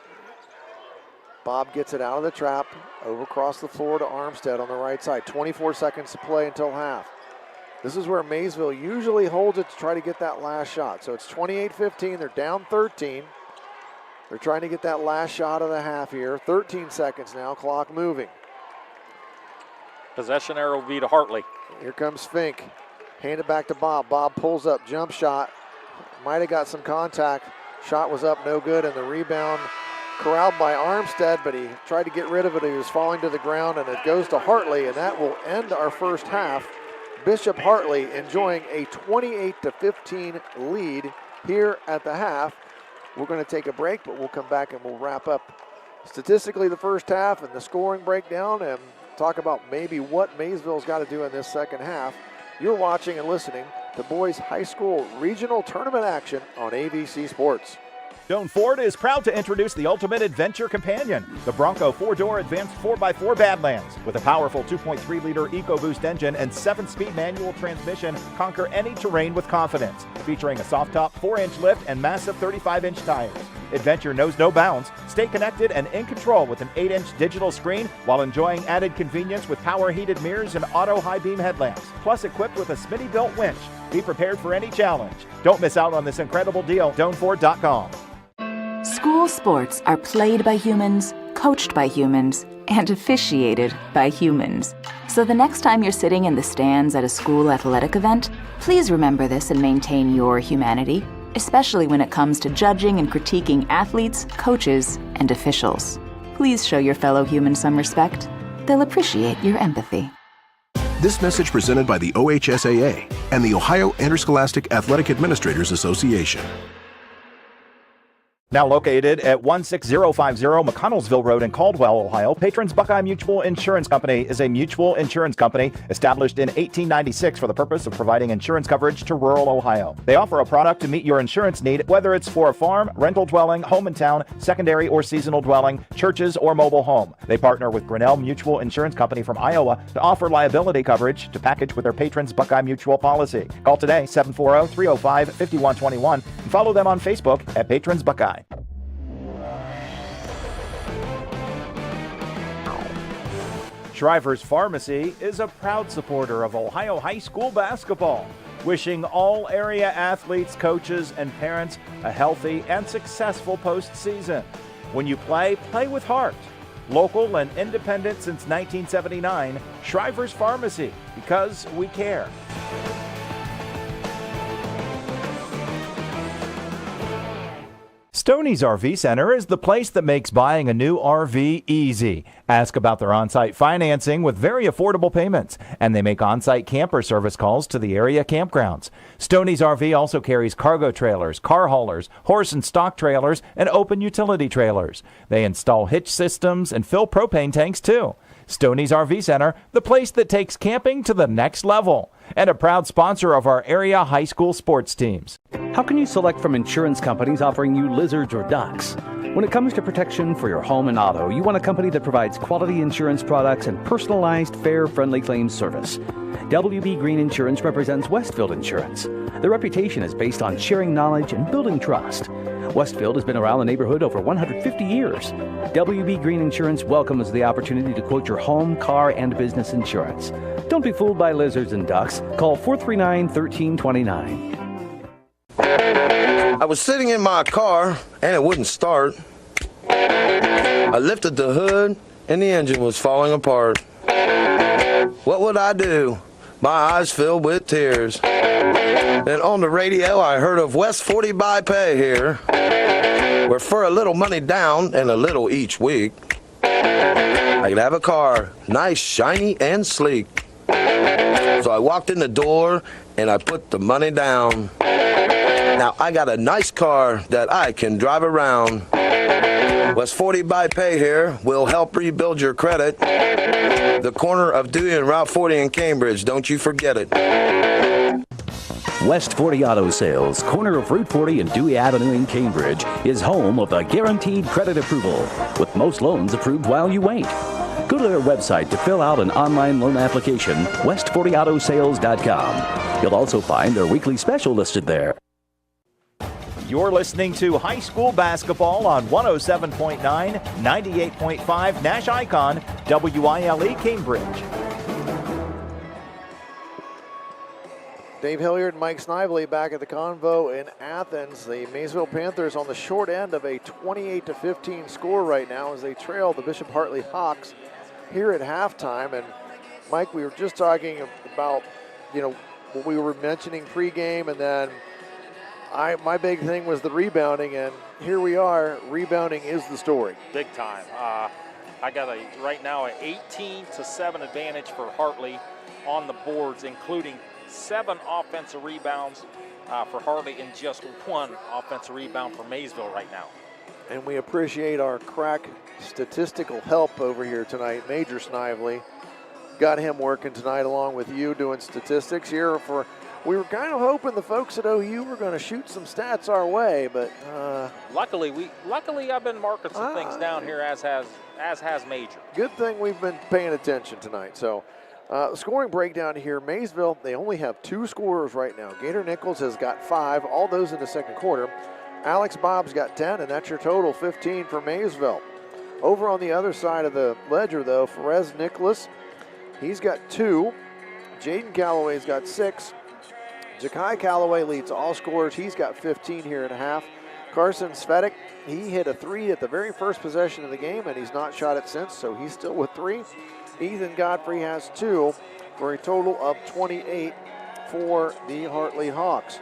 Bob gets it out of the trap, over across the floor to Armstead on the right side. 24 seconds to play until half. This is where Maysville usually holds it to try to get that last shot. So it's 28-15. They're down 13. They're trying to get that last shot of the half here. 13 seconds now, clock moving. Possession arrow will be to Hartley. Here comes Fink. Hand it back to Bob. Bob pulls up, jump shot. Might have got some contact. Shot was up, no good, and the rebound corralled by Armstead, but he tried to get rid of it. He was falling to the ground, and it goes to Hartley, and that will end our first half. Bishop Hartley enjoying a 28-15 lead here at the half. We're going to take a break, but we'll come back and we'll wrap up statistically the first half and the scoring breakdown and talk about maybe what Maysville's got to do in this second half. You're watching and listening to boys high school regional tournament action on AVC Sports. Doan Ford is proud to introduce the ultimate adventure companion, the Bronco 4-door advanced 4x4 Badlands. With a powerful 2.3-liter EcoBoost engine and 7-speed manual transmission, conquer any terrain with confidence. Featuring a soft-top 4-inch lift and massive 35-inch tires. Adventure knows no bounds. Stay connected and in control with an 8-inch digital screen while enjoying added convenience with power-heated mirrors and auto high-beam headlamps. Plus equipped with a Smitty-built winch. Be prepared for any challenge. Don't miss out on this incredible deal. DoanFord.com. School sports are played by humans, coached by humans, and officiated by humans. So the next time you're sitting in the stands at a school athletic event, please remember this and maintain your humanity, especially when it comes to judging and critiquing athletes, coaches, and officials. Please show your fellow humans some respect. They'll appreciate your empathy. This message presented by the OHSAA and the Ohio Interscholastic Athletic Administrators Association. Now located at 16050 McConnellsville Road in Caldwell, Ohio, Patrons Buckeye Mutual Insurance Company is a mutual insurance company established in 1896 for the purpose of providing insurance coverage to rural Ohio. They offer a product to meet your insurance need, whether it's for a farm, rental dwelling, home in town, secondary or seasonal dwelling, churches, or mobile home. They partner with Grinnell Mutual Insurance Company from Iowa to offer liability coverage to package with their Patrons Buckeye Mutual policy. Call today, 740-305-5121, and follow them on Facebook at Patrons Buckeye. Shriver's Pharmacy is a proud supporter of Ohio high school basketball, wishing all area athletes, coaches, and parents a healthy and successful postseason. When you play, play with heart. Local and independent since 1979, Shriver's Pharmacy, because we care. Stoney's RV Center is the place that makes buying a new RV easy. Ask about their on-site financing with very affordable payments, and they make on-site camper service calls to the area campgrounds. Stoney's RV also carries cargo trailers, car haulers, horse and stock trailers, and open utility trailers. They install hitch systems and fill propane tanks too. Stoney's RV Center, the place that takes camping to the next level, and a proud sponsor of our area high school sports teams. How can you select from insurance companies offering you lizards or ducks? When it comes to protection for your home and auto, you want a company that provides quality insurance products and personalized, fair, friendly claims service. WB Green Insurance represents Westfield Insurance. Their reputation is based on sharing knowledge and building trust. Westfield has been around the neighborhood over 150 years. WB Green Insurance welcomes the opportunity to quote your home, car, and business insurance. Don't be fooled by lizards and ducks. Call 439-1329. I was sitting in my car and it wouldn't start. I lifted the hood and the engine was falling apart. What would I do? My eyes filled with tears. Then on the radio I heard of West 40 by Pay here, where for a little money down and a little each week, I could have a car, nice, shiny, and sleek. So I walked in the door and I put the money down. Now I got a nice car that I can drive around. West 40 by Pay here will help rebuild your credit. The corner of Dewey and Route 40 in Cambridge, don't you forget it. West 40 Auto Sales, corner of Route 40 and Dewey Avenue in Cambridge, is home of the guaranteed credit approval, with most loans approved while you wait. Go to their website to fill out an online loan application, west40autosales.com. You'll also find their weekly special listed there. You're listening to high school basketball on 107.9, 98.5 NASH Icon, WILE Cambridge. Dave Hilliard and Mike Snively back at the CONVO in Athens. The Maysville Panthers on the short end of a 28-15 score right now as they trail the Bishop Hartley Hawks here at halftime. And Mike, we were just talking about, what we were mentioning pregame, and then my big thing was the rebounding, and here we are. Rebounding is the story. Big time. I got right now an 18-7 advantage for Hartley on the boards, including 7 offensive rebounds for Hartley and just 1 offensive rebound for Maysville right now. And we appreciate our crack statistical help over here tonight, Major Snively. got him working tonight along with you doing statistics here. We were kind of hoping the folks at OU were going to shoot some stats our way, but luckily I've been marking some things down here, as has Major. Good thing we've been paying attention tonight. So scoring breakdown here, Maysville, they only have 2 scorers right now. Gator Nichols has got 5, all those in the second quarter. Alex Bob's got 10, and that's your total, 15 for Maysville. Over on the other side of the ledger, though, Perez Nicholas, he's got 2. Jaden Calloway's got 6. Ja'Kai Calloway leads all scorers. He's got 15 here in a half. Carson Svetic, he hit a 3 at the very first possession of the game, and he's not shot it since, so he's still with 3. Ethan Godfrey has 2 for a total of 28 for the Hartley Hawks.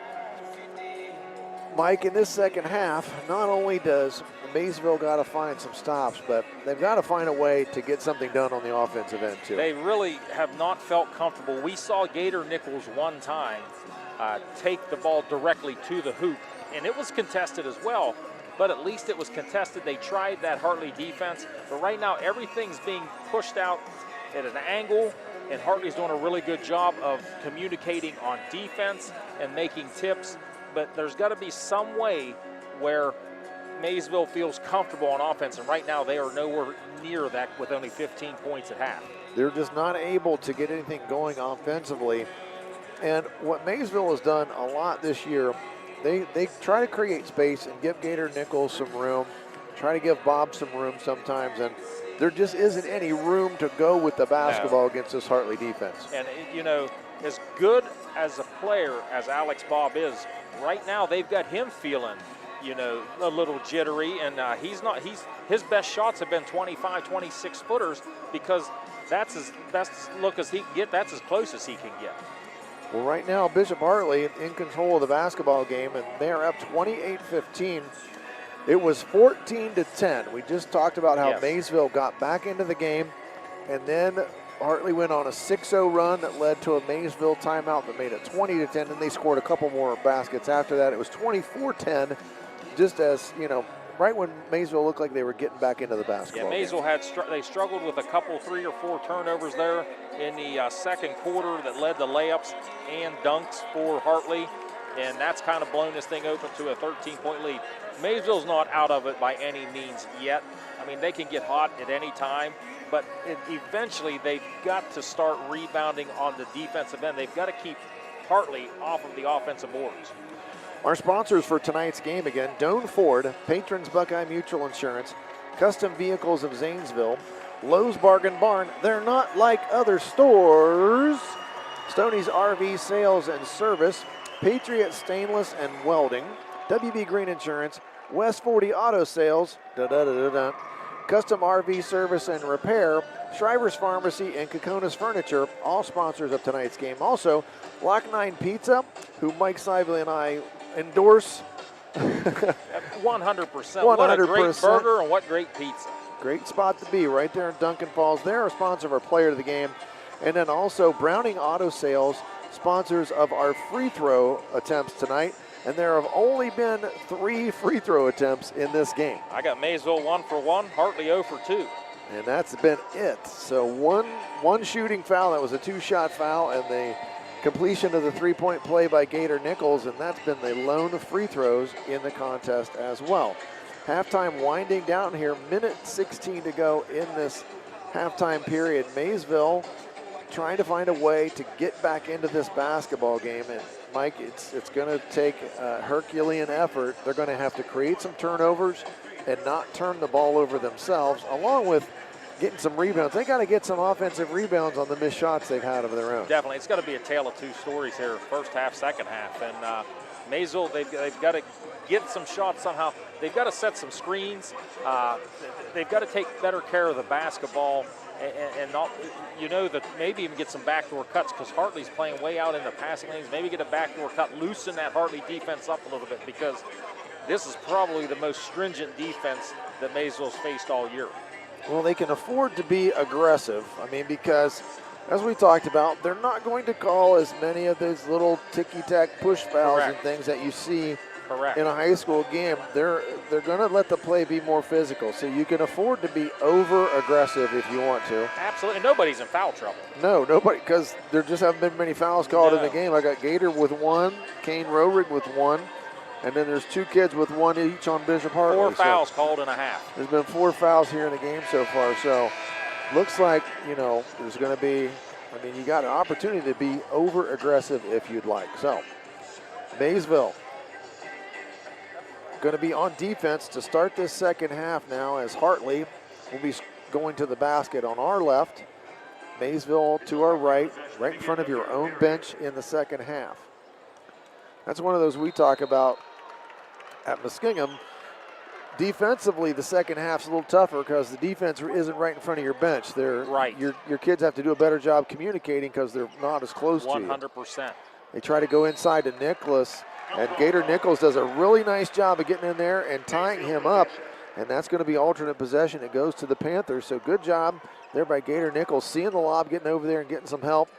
Mike, in this second half, not only does Maysville got to find some stops, but they've got to find a way to get something done on the offensive end, too. They really have not felt comfortable. We saw Gator Nichols one time take the ball directly to the hoop, and it was contested as well, but at least it was contested. They tried that Hartley defense, but right now everything's being pushed out at an angle, and Hartley's doing a really good job of communicating on defense and making tips, but there's got to be some way where Maysville feels comfortable on offense, and right now they are nowhere near that with only 15 points at half. They're just not able to get anything going offensively. And what Maysville has done a lot this year, they try to create space and give Gator Nichols some room, try to give Bob some room sometimes, and there just isn't any room to go with the basketball against this Hartley defense. And, you know, as good as a player as Alex Bob is, right now they've got him feeling, you know, a little jittery, and his best shots have been 25, 26 footers, because that's as best look as he can get. That's as close as he can get. Well, right now, Bishop Hartley in control of the basketball game, and they're up 28-15. It was 14-10. We just talked about how Maysville got back into the game, and then Hartley went on a 6-0 run that led to a Maysville timeout that made it 20-10, and they scored a couple more baskets after that. It was 24-10, just as, you know, right when Maysville looked like they were getting back into the basketball. Yeah, Maysville they struggled with a couple, 3 or 4 turnovers there in the second quarter that led to layups and dunks for Hartley, and that's kind of blown this thing open to a 13-point lead. Maysville's not out of it by any means yet. I mean, they can get hot at any time, but eventually they've got to start rebounding on the defensive end. They've got to keep Hartley off of the offensive boards. Our sponsors for tonight's game again, Doan Ford, Patrons Buckeye Mutual Insurance, Custom Vehicles of Zanesville, Lowe's Bargain Barn, they're not like other stores, Stoney's RV Sales and Service, Patriot Stainless and Welding, WB Green Insurance, West 40 Auto Sales, Custom RV Service and Repair, Shriver's Pharmacy, and Kokona's Furniture, all sponsors of tonight's game. Also, Lock 9 Pizza, who Mike Sively and I endorse. 100%. 100%. What a great burger and what great pizza. Great spot to be right there in Duncan Falls. They're a sponsor of our player of the game. And then also Browning Auto Sales, sponsors of our free throw attempts tonight. And there have only been 3 free throw attempts in this game. I got Maysville 1 for 1, Hartley 0 for 2. And that's been it. So one shooting foul, that was a 2-shot foul, and the completion of the 3-point play by Gator Nichols, and that's been the lone free throws in the contest as well. Halftime winding down here, minute 16 to go in this halftime period. Maysville trying to find a way to get back into this basketball game, and Mike, it's going to take a Herculean effort. They're going to have to create some turnovers and not turn the ball over themselves, along with getting some rebounds. They got to get some offensive rebounds on the missed shots they've had of their own. Definitely. It's got to be a tale of 2 stories here, first half, second half. And Maysville, they've got to get some shots somehow. They've got to set some screens. They've got to take better care of the basketball and not, you know, that maybe even get some backdoor cuts, because Hartley's playing way out in the passing lanes. Maybe get a backdoor cut, loosen that Hartley defense up a little bit, because this is probably the most stringent defense that Maysville's faced all year. Well, they can afford to be aggressive. I mean, because As we talked about, they're not going to call as many of those little ticky-tack push fouls and things that you see in a high school game. They're going to let the play be more physical, so you can afford to be over-aggressive if you want to. Absolutely. Nobody's in foul trouble. No, nobody, because there just haven't been many fouls called in the game. I got Gator with 1, Kane Rorig with 1, and then there's 2 kids with 1 each on Bishop Hartley. 4 fouls called in a half. There's been 4 fouls here in the game so far, so looks like, there's going to be, you got an opportunity to be over-aggressive if you'd like. So, Maysville going to be on defense to start this second half now, as Hartley will be going to the basket on our left. Maysville to our right in front of your own bench in the second half. That's one of those we talk about at Muskingum. Defensively, the second half's a little tougher because the defense isn't right in front of your bench. Your kids have to do a better job communicating because they're not as close to you. 100%. They try to go inside to Nicholas, and Gator Nichols does a really nice job of getting in there and tying him up, and that's going to be alternate possession. It goes to the Panthers, so good job there by Gator Nichols, seeing the lob, getting over there and getting some help.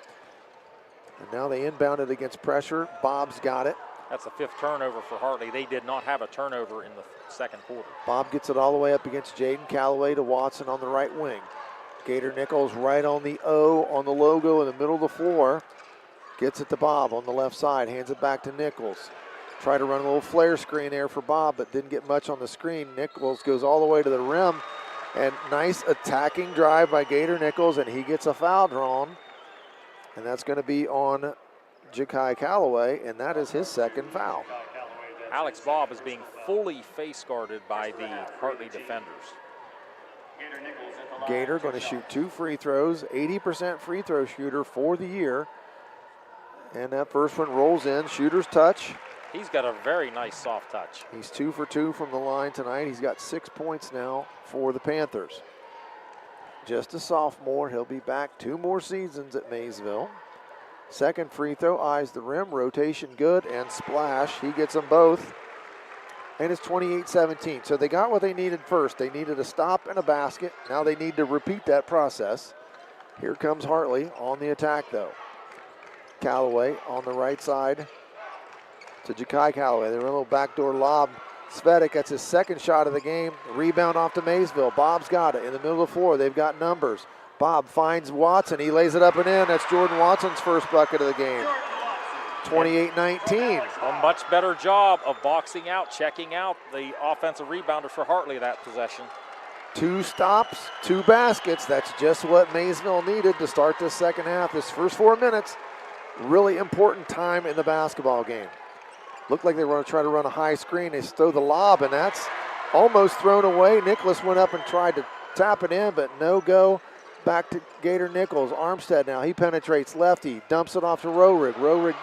And now they inbound it against pressure. Bob's got it. That's the 5th turnover for Hartley. They did not have a turnover in the second quarter. Bob gets it all the way up against Jaden Calloway to Watson on the right wing. Gator Nichols right on the O on the logo in the middle of the floor. Gets it to Bob on the left side, hands it back to Nichols. Try to run a little flare screen there for Bob, but didn't get much on the screen. Nichols goes all the way to the rim, and nice attacking drive by Gator Nichols, and he gets a foul drawn. And that's going to be on Ja'Kai Calloway, and that is his second foul. Alex Bob is being fully face guarded by the Hartley defenders. Gator going to shoot 2 free throws, 80% free throw shooter for the year. And that first one rolls in, shooter's touch. He's got a very nice soft touch. He's 2 for 2 from the line tonight. He's got 6 points now for the Panthers. Just a sophomore, he'll be back 2 more seasons at Maysville. Second free throw, eyes the rim, rotation good, and splash. He gets them both, and it's 28-17. So they got what they needed first. They needed a stop and a basket. Now they need to repeat that process. Here comes Hartley on the attack, though. Calloway on the right side to Ja'Kai Calloway. They run a little backdoor lob. Svetic, that's his second shot of the game. Rebound off to Maysville. Bob's got it in the middle of the floor. They've got numbers. Bob finds Watson. He lays it up and in. That's Jordan Watson's first bucket of the game. 28-19. A much better job of boxing out, checking out the offensive rebounder for Hartley that possession. 2 stops, 2 baskets. That's just what Maysville needed to start this second half. This first 4 minutes, really important time in the basketball game. Looked like they were going to try to run a high screen. They throw the lob, and that's almost thrown away. Nicholas went up and tried to tap it in, but no go. Back to Gator Nichols. Armstead now. He penetrates lefty, dumps it off to Rorig. Rorig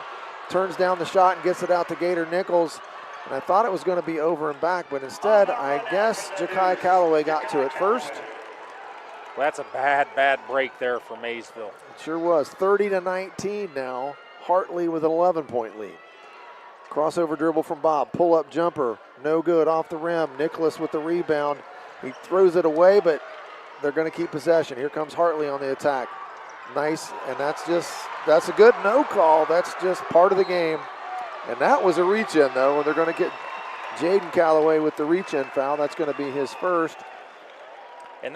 turns down the shot and gets it out to Gator Nichols. And I thought it was going to be over and back, but instead, I guess Ja'Kai Calloway got to it first. Well, that's a bad break there for Maysville. It sure was. 30-19 now. Hartley with an 11-point lead. Crossover dribble from Bob. Pull-up jumper. No good off the rim. Nicholas with the rebound. He throws it away, but they're going to keep possession. Here comes Hartley on the attack. Nice, and that's a good no call. That's just part of the game. And that was a reach-in, though, and they're going to get Jaden Calloway with the reach-in foul. That's going to be his first. And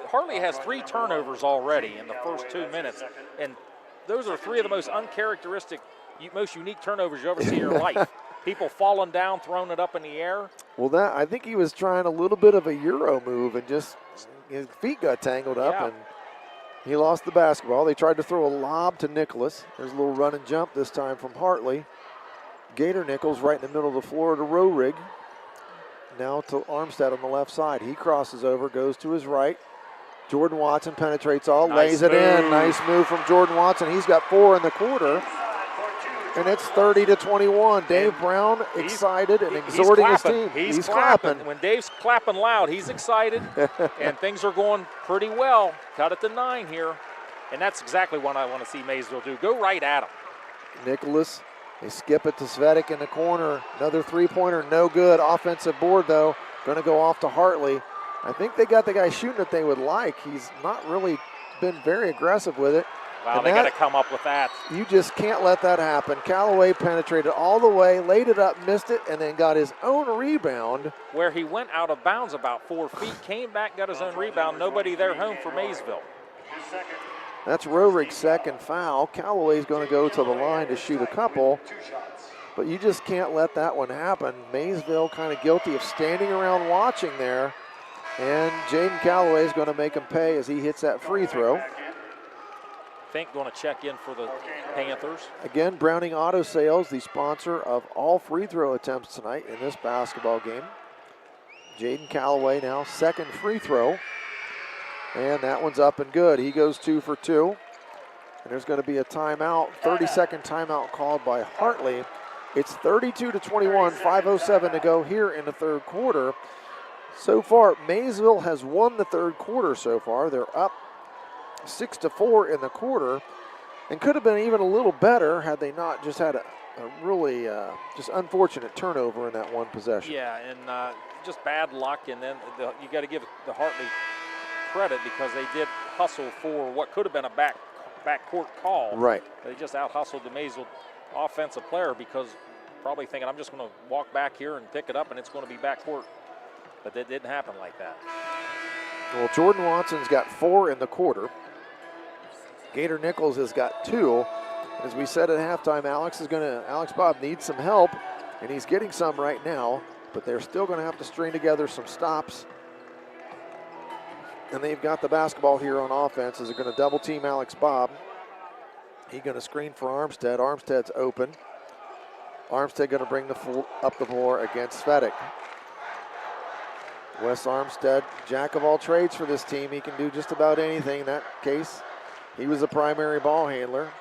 Hartley has 3 turnovers already in the first 2 minutes, and those are 3 of the most uncharacteristic, most unique turnovers you ever see in your life. People falling down, throwing it up in the air. Well, I think he was trying a little bit of a Euro move, and just his feet got tangled up, and he lost the basketball. They tried to throw a lob to Nicholas. There's a little run and jump this time from Hartley. Gator Nichols right in the middle of the floor to Rorig. Now to Armstead on the left side. He crosses over, goes to his right. Jordan Watson penetrates all, lays it in. Nice move from Jordan Watson. He's got 4 in the quarter. And it's 30-21. Dave Brown excited and exhorting his team. He's clapping. When Dave's clapping loud, he's excited. And things are going pretty well. Cut it to 9 here. And that's exactly what I want to see Maysville do. Go right at him. Nicholas, they skip it to Svetic in the corner. Another 3-pointer, no good. Offensive board, though, going to go off to Hartley. I think they got the guy shooting that they would like. He's not really been very aggressive with it. Wow, And they got to come up with that. You just can't let that happen. Callaway penetrated all the way, laid it up, missed it, and then got his own rebound. Where he went out of bounds about 4 feet, came back, got his own rebound. Nobody there home for Maysville. That's Roerig's second foul. Callaway's going to go to the line to shoot a couple, but you just can't let that one happen. Maysville kind of guilty of standing around watching there, and Jaden Callaway is going to make him pay as he hits that free throw. Fink going to check in for the Panthers. Again, Browning Auto Sales, the sponsor of all free throw attempts tonight in this basketball game. Jaden Callaway now second free throw. And that one's up and good. He goes 2 for 2. And there's going to be a timeout, 30-second timeout called by Hartley. It's 32-21, 5:07 to go here in the third quarter. So far, Maysville has won the third quarter so far. They're up 6-4 in the quarter, and could have been even a little better had they not just had a really just unfortunate turnover in that one possession. Yeah, and just bad luck, and then you got to give the Hartley credit because they did hustle for what could have been a backcourt call. Right. They just out-hustled the Maysville offensive player because probably thinking, I'm just going to walk back here and pick it up, and it's going to be backcourt. But that didn't happen like that. Well, Jordan Watson's got 4 in the quarter. Gator Nichols has got 2. As we said at halftime, Alex Bob needs some help, and he's getting some right now, but they're still going to have to string together some stops. And they've got the basketball here on offense as they're going to double team Alex Bob. He's going to screen for Armstead. Armstead's open. Armstead going to bring up the floor against Svedic. Wes Armstead, jack of all trades for this team. He can do just about anything in that case. He was a primary ball handler.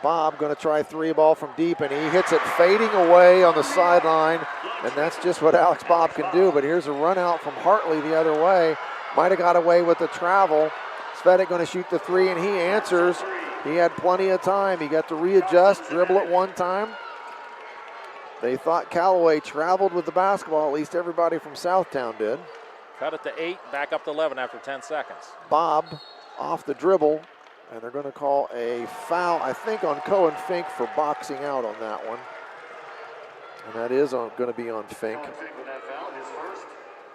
Bob going to try 3-ball from deep, and he hits it fading away on the sideline, and that's just what Alex Bob can do. But here's a run out from Hartley the other way. Might have got away with the travel. Svedic going to shoot the 3, and he answers. He had plenty of time. He got to readjust, dribble it one time. They thought Callaway traveled with the basketball, at least everybody from Southtown did. Cut it to 8, back up to 11 after 10 seconds. Bob off the dribble, and they're going to call a foul, I think, on Cohen Fink for boxing out on that one. And that is going to be on Fink.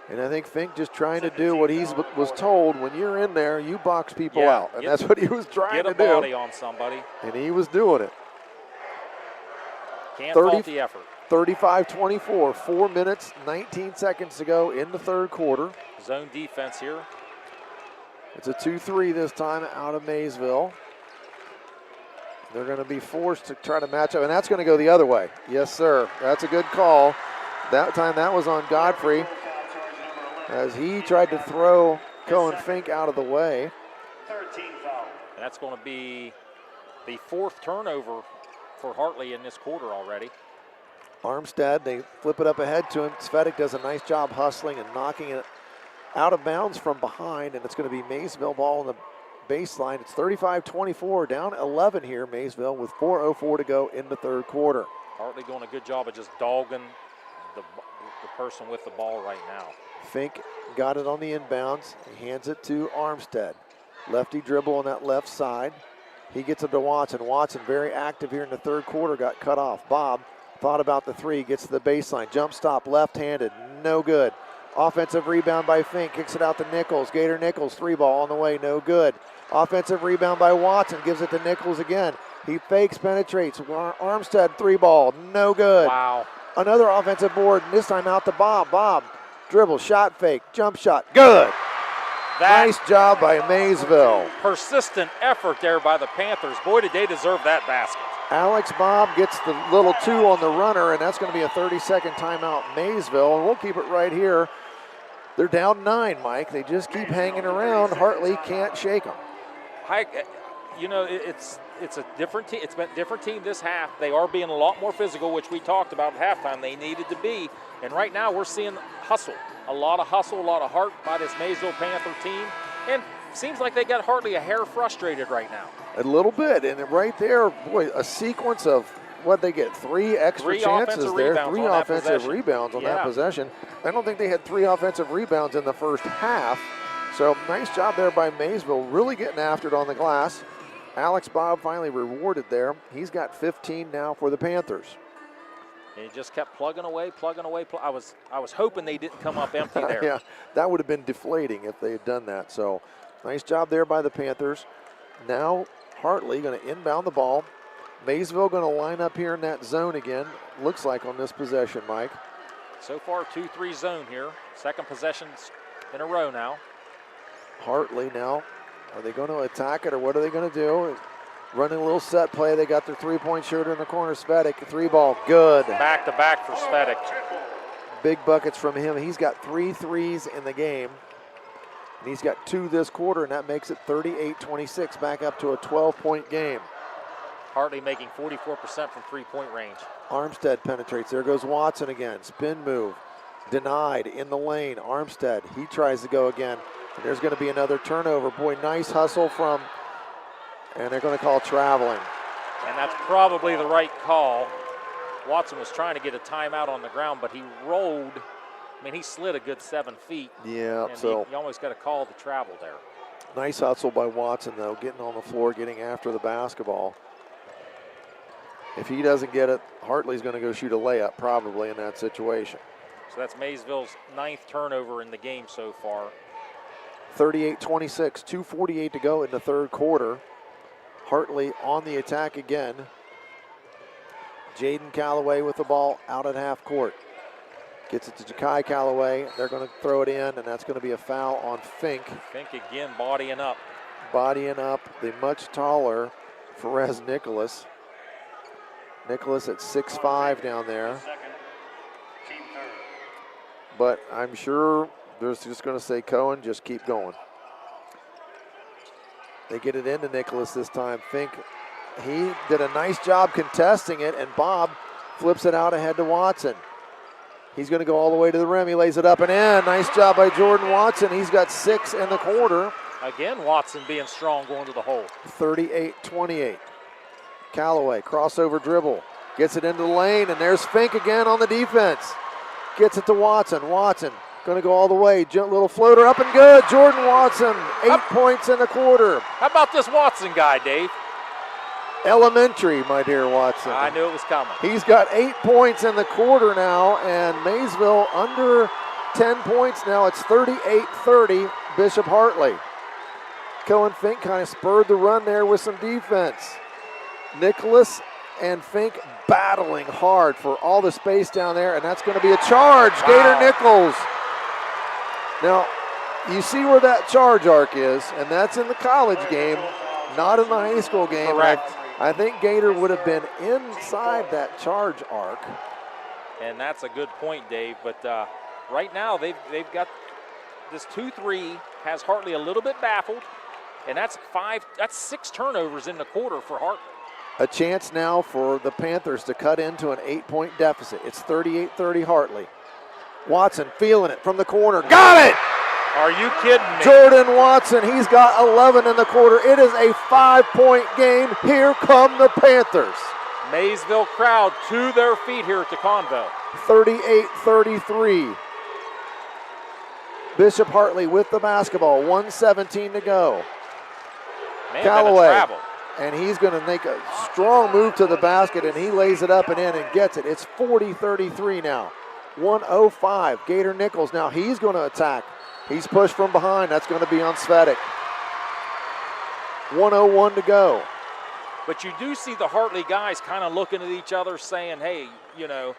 And I think Fink just trying to do what he was told. When you're in there, you box people out. And that's what he was trying to do. Get a body on somebody. And he was doing it. Can't fault the effort. 35-24, 4 minutes, 19 seconds to go in the third quarter. Zone defense here. It's a 2-3 this time out of Maysville. They're going to be forced to try to match up, and that's going to go the other way. Yes, sir. That's a good call. That time that was on Godfrey as he tried to throw Cohen Fink out of the way. And that's going to be the 4th turnover for Hartley in this quarter already. Armstead, they flip it up ahead to him. Svedic does a nice job hustling and knocking it out of bounds from behind, and it's going to be Maysville ball on the baseline. It's 35-24, down 11 here, Maysville, with 4:04 to go in the third quarter. Hartley doing a good job of just dogging the person with the ball right now. Fink got it on the inbounds. He hands it to Armstead. Lefty dribble on that left side. He gets it to Watson. Watson very active here in the third quarter, got cut off. Bob thought about the 3, gets to the baseline. Jump stop, left-handed, no good. Offensive rebound by Fink, kicks it out to Nichols. Gator Nichols, 3-ball on the way, no good. Offensive rebound by Watson, gives it to Nichols again. He fakes, penetrates. Armstead, 3-ball, no good. Wow. Another offensive board, and this time out to Bob. Bob, dribble, shot fake, jump shot, good. Nice job by Maysville. Persistent effort there by the Panthers. Boy, did they deserve that basket. Alex Bob gets the little 2 on the runner, and that's going to be a 30-second timeout, Maysville. And we'll keep it right here. They're down 9, Mike. They just keep hanging around. Hartley can't shake them. It's a different team. It's been a different team this half. They are being a lot more physical, which we talked about at halftime. They needed to be. And right now we're seeing hustle. A lot of hustle, a lot of heart by this Maysville Panther team. And seems like they got Hartley a hair frustrated right now. A little bit. And right there, boy, a sequence of what they get, 3 extra chances there. 3 offensive rebounds on that possession. I don't think they had 3 offensive rebounds in the first half. So nice job there by Maysville, really getting after it on the glass. Alex Bob finally rewarded there. He's got 15 now for the Panthers. And he just kept plugging away. I was hoping they didn't come up empty there. Yeah, that would have been deflating if they had done that. So nice job there by the Panthers. Now Hartley going to inbound the ball. Maysville going to line up here in that zone again, looks like on this possession, Mike. So far, 2-3 zone here. Second possessions in a row now. Hartley now, are they going to attack it or what are they going to do? Running a little set play. They got their three-point shooter in the corner, Svetic. Three ball, good. Back to back for Svetic. Big buckets from him. He's got 3 threes in the game. And he's got 2 this quarter, and that makes it 38-26, back up to a 12-point game. Hartley making 44% from three-point range. Armstead penetrates. There goes Watson again. Spin move. Denied in the lane. Armstead, he tries to go again. And there's going to be another turnover. Boy, nice hustle from, and they're going to call traveling. And that's probably the right call. Watson was trying to get a timeout on the ground, but he rolled. I mean, he slid a good 7 feet. Yeah, and so you almost got to call the travel there. Nice hustle by Watson, though, getting on the floor, getting after the basketball. If he doesn't get it, Hartley's going to go shoot a layup probably in that situation. So that's Maysville's 9th turnover in the game so far. 38-26, 2:48 to go in the third quarter. Hartley on the attack again. Jaden Calloway with the ball out at half court. Gets it to Ja'Kai Calloway. They're going to throw it in, and that's going to be a foul on Fink. Fink again bodying up. Bodying up the much taller Perez Nicholas. Nicholas at 6'5" down there. But I'm sure they're just going to say, Cohen, just keep going. They get it into Nicholas this time. Fink, he did a nice job contesting it, and Bob flips it out ahead to Watson. He's going to go all the way to the rim. He lays it up and in. Nice job by Jordan Watson. He's got 6 in the quarter. Again, Watson being strong going to the hole. 38-28. Calloway, crossover dribble. Gets it into the lane, and there's Fink again on the defense. Gets it to Watson. Watson going to go all the way. Little floater up and good. Jordan Watson, 8 points in the quarter. How about this Watson guy, Dave? Elementary, my dear Watson. I knew it was coming. He's got 8 points in the quarter now, and Maysville under 10 points now. It's 38-30, Bishop Hartley. Cohen Fink kind of spurred the run there with some defense. Nicholas and Fink battling hard for all the space down there, and that's going to be a charge. Wow. Gator Nichols. Now, you see where that charge arc is, and that's in the college game, not in the high school game. Correct. I think Gator would have been inside that charge arc. And that's a good point, Dave. But right now they've got this 2-3 has Hartley a little bit baffled, and that's 6 turnovers in the quarter for Hartley. A chance now for the Panthers to cut into an 8-point deficit. It's 38-30 Hartley. Watson feeling it from the corner. Got it! Are you kidding me? Jordan Watson, he's got 11 in the quarter. It is a 5-point game. Here come the Panthers. Maysville crowd to their feet here at the CONVO. 38-33. Bishop Hartley with the basketball. 1:17 to go. Man, Calloway. And he's going to make a strong move to the basket, and he lays it up and in and gets it. It's 40-33 now. 1:05. Gator Nichols. Now he's going to attack. He's pushed from behind. That's going to be on Svetic. 1:01 to go. But you do see the Hartley guys kind of looking at each other saying, hey, you know,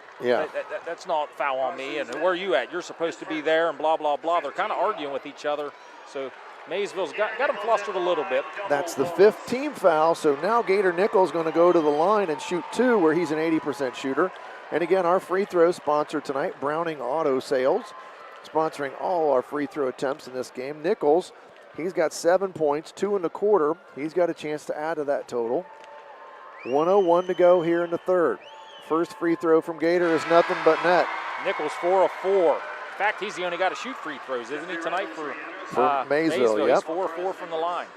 that's not foul on me, and where are you at? You're supposed to be there, and blah, blah, blah. They're kind of arguing with each other. So Maysville's got them flustered a little bit. That's the 5th team foul, so now Gator Nichols going to go to the line and shoot 2 where he's an 80% shooter. And again, our free throw sponsor tonight, Browning Auto Sales, sponsoring all our free throw attempts in this game. Nichols, he's got 7 points, 2 in the quarter. He's got a chance to add to that total. 1:01 to go here in the third. First free throw from Gator is nothing but net. Nichols 4 of 4. In fact, he's the only guy to shoot free throws, isn't he, tonight for Maysville? Yep. He's 4 of 4 from the line.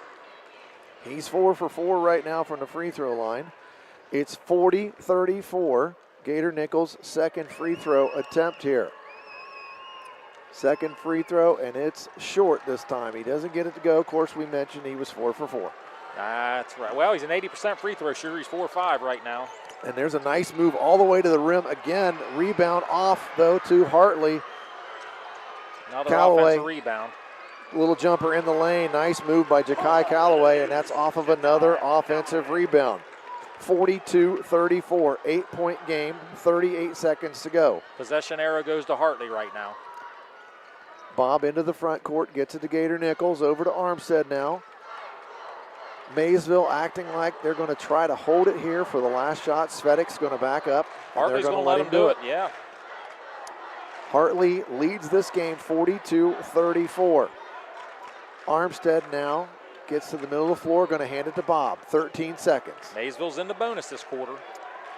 He's 4 for 4 right now from the free throw line. It's 40-34. Gator Nichols' second free throw attempt here. Second free throw, and it's short this time. He doesn't get it to go. Of course, we mentioned he was 4 for 4. That's right. Well, he's an 80% free throw shooter. He's 4-5 right now. And there's a nice move all the way to the rim again. Rebound off, though, to Hartley. Another Callaway. offensive rebound. Little jumper in the lane. Nice move by Ja'Kai Callaway, and that's off of another offensive rebound. 42-34, 8-point game, 38 seconds to go. Possession arrow goes to Hartley right now. Bob into the front court, gets it to Gator Nichols, over to Armstead now. Maysville acting like they're going to try to hold it here for the last shot. Svedek's going to back up. Hartley's going to let him do it, yeah. Hartley leads this game 42-34. Armstead now gets to the middle of the floor, going to hand it to Bob. 13 seconds. Maysville's in the bonus this quarter.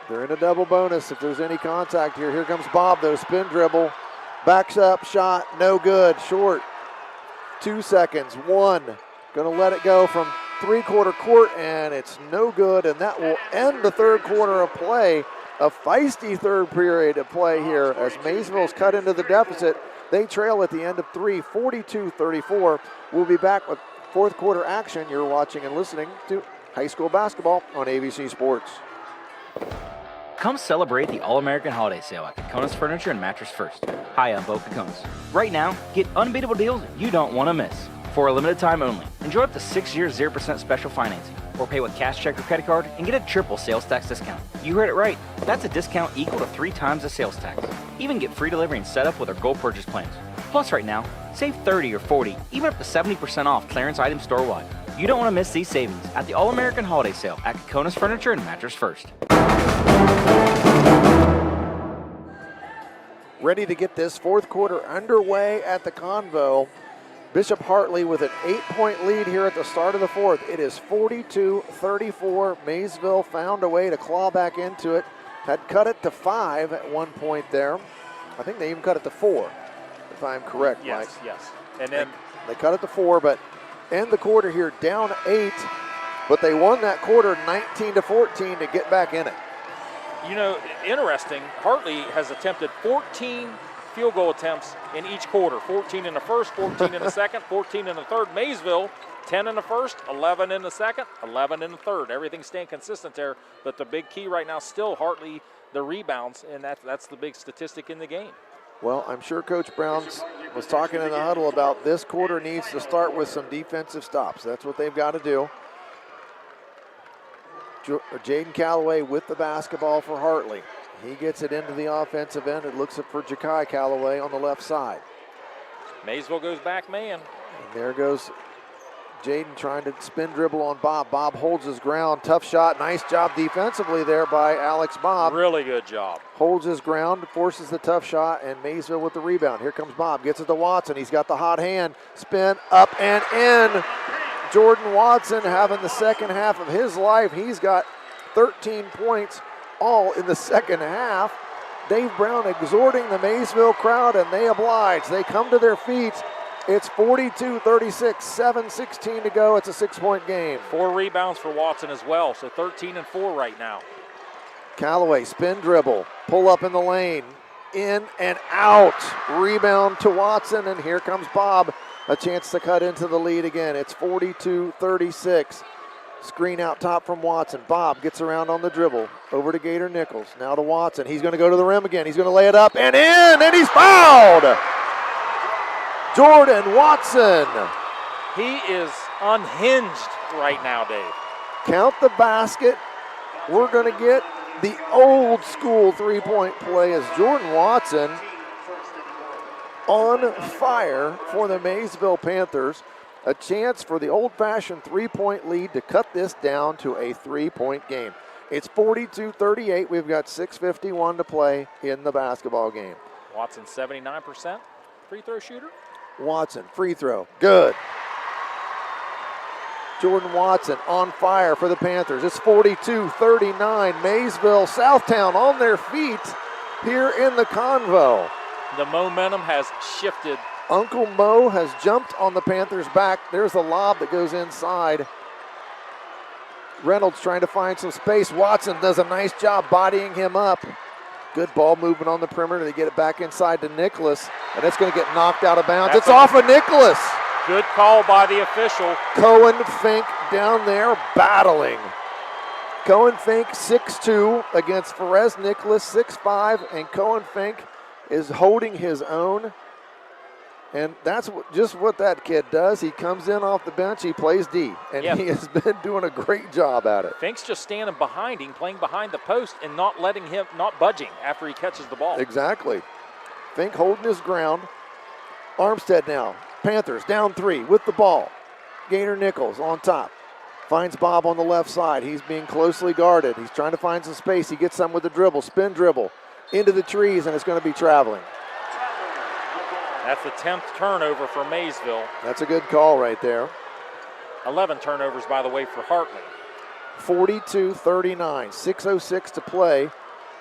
They're in a double bonus if there's any contact here. Here comes Bob, though. Spin dribble. Backs up, shot, no good. Short. 2 seconds. One. Going to let it go from three-quarter court, and it's no good, and that will end the third quarter of play. A feisty third period of play here as Maysville's cut into the deficit. They trail at the end of three, 42-34. We'll be back with fourth quarter action. You're watching and listening to high school basketball on AVC Sports. Come celebrate the All-American Holiday Sale at Kokonas Furniture and Mattress First. Hi, I'm Bo Kokonas. Right now, get unbeatable deals you don't want to miss. For a limited time only, enjoy up to 6 years 0% special financing, or pay with cash, check, or credit card and get a triple sales tax discount. You heard it right. That's a discount equal to 3 times the sales tax. Even get free delivery and setup with our gold purchase plans. Plus right now, save 30 or 40, even up to 70% off clearance items store-wide. You don't want to miss these savings at the All-American Holiday Sale at Kokonas Furniture and Mattress First. Ready to get this fourth quarter underway at the CONVO. Bishop Hartley with an 8-point lead here at the start of the fourth. It is 42-34. Maysville found a way to claw back into it. Had cut it to 5 at one point there. I think they even cut it to 4, if I'm correct, Yes, Mike. yes. And then They cut it to 4, but end the quarter here down 8. But they won that quarter 19-14 to get back in it. you know, interesting, Hartley has attempted 14 field goal attempts in each quarter. 14 in the first, 14 in the second, 14 in the third. Maysville, 10 in the first, 11 in the second, 11 in the third. Everything's staying consistent there, but the big key right now still Hartley, the rebounds, and that's the big statistic in the game. Well, I'm sure Coach Brown was talking in the huddle about this quarter needs to start with some defensive stops. That's what they've got to do. Jaden Callaway with the basketball for Hartley. He gets it into the offensive end. It looks for Ja'Kai Callaway on the left side. Maysville goes back man. And there goes Jaden trying to spin dribble on Bob. Bob holds his ground. Tough shot. Nice job defensively there by Alex Bob. Really good job. Holds his ground, forces the tough shot, and Maysville with the rebound. Here comes Bob. Gets it to Watson. He's got the hot hand. Spin up and in. Jordan Watson having the second half of his life. He's got 13 points all in the second half. Dave Brown exhorting the Maysville crowd, and they oblige. They come to their feet. It's 42-36, 7:16 to go. It's a 6-point game. 4 rebounds for Watson as well, so 13 and 4 right now. Callaway, spin dribble, pull up in the lane, in and out. Rebound to Watson, and here comes Bob. A chance to cut into the lead again. It's 42-36. Screen out top from Watson. Bob gets around on the dribble. Over to Gator Nichols. Now to Watson. He's going to go to the rim again. He's going to lay it up and in, and he's fouled. Jordan Watson. He is unhinged right now, Dave. Count the basket. We're going to get the old school three-point play as Jordan Watson on fire for the Maysville Panthers. A chance for the old-fashioned three-point lead to cut this down to a 3-point game. It's 42-38. We've got 6:51 to play in the basketball game. Watson 79% free throw shooter. Watson, free throw, good. Jordan Watson on fire for the Panthers. It's 42-39. Maysville, Southtown on their feet here in the CONVO. The momentum has shifted. Uncle Mo has jumped on the Panthers' back. There's the lob that goes inside. Reynolds trying to find some space. Watson does a nice job bodying him up. Good ball movement on the perimeter. They get it back inside to Nicholas, and it's going to get knocked out of bounds. It's off of Nicholas. Good call by the official. Cohen Fink down there battling. Cohen Fink 6'2" against Perez Nicholas 6'5", and Cohen Fink is holding his own. And that's just what that kid does. He comes in off the bench, he plays D, and he has been doing a great job at it. Fink's just standing behind him, playing behind the post, and not budging after he catches the ball. Exactly. Fink holding his ground. Armstead now. Panthers down 3 with the ball. Gator Nichols on top. Finds Bob on the left side. He's being closely guarded. He's trying to find some space. He gets some with the dribble, spin dribble, into the trees, and it's going to be traveling. That's the 10th turnover for Maysville. That's a good call right there. 11 turnovers, by the way, for Hartley. 42-39, 6:06 to play.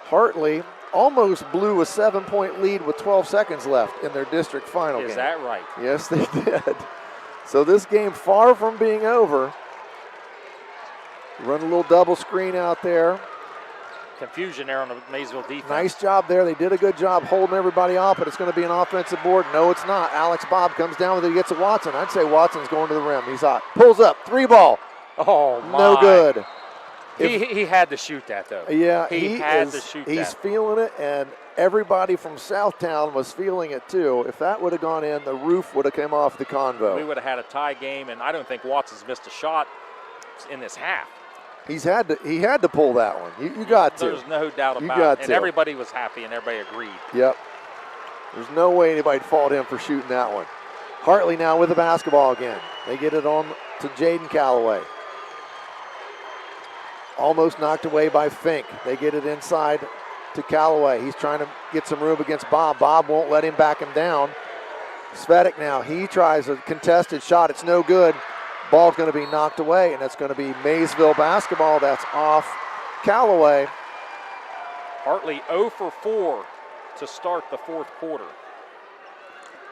Hartley almost blew a 7-point lead with 12 seconds left in their district final game. Is that right? Yes, they did. So this game far from being over. Run a little double screen out there. Confusion there on the Maysville defense. Nice job there. They did a good job holding everybody off, but it's going to be an offensive board. No, it's not. Alex Bob comes down with it. He gets to Watson. I'd say Watson's going to the rim. He's hot. Pulls up. 3 ball. Oh, my. No good. He had to shoot that, though. Yeah, he had to shoot that. He's feeling it, and everybody from Southtown was feeling it, too. If that would have gone in, the roof would have come off the convo. We would have had a tie game, and I don't think Watson's missed a shot in this half. He had to pull that one. You got to. There's no doubt about it. And everybody was happy and everybody agreed. Yep. There's no way anybody'd fault him for shooting that one. Hartley now with the basketball again. They get it on to Jaden Calloway. Almost knocked away by Fink. They get it inside to Calloway. He's trying to get some room against Bob. Bob won't let him back him down. Svetic now, he tries a contested shot. It's no good. Ball's going to be knocked away, and it's going to be Maysville basketball. That's off Calloway. Hartley 0 for 4 to start the fourth quarter.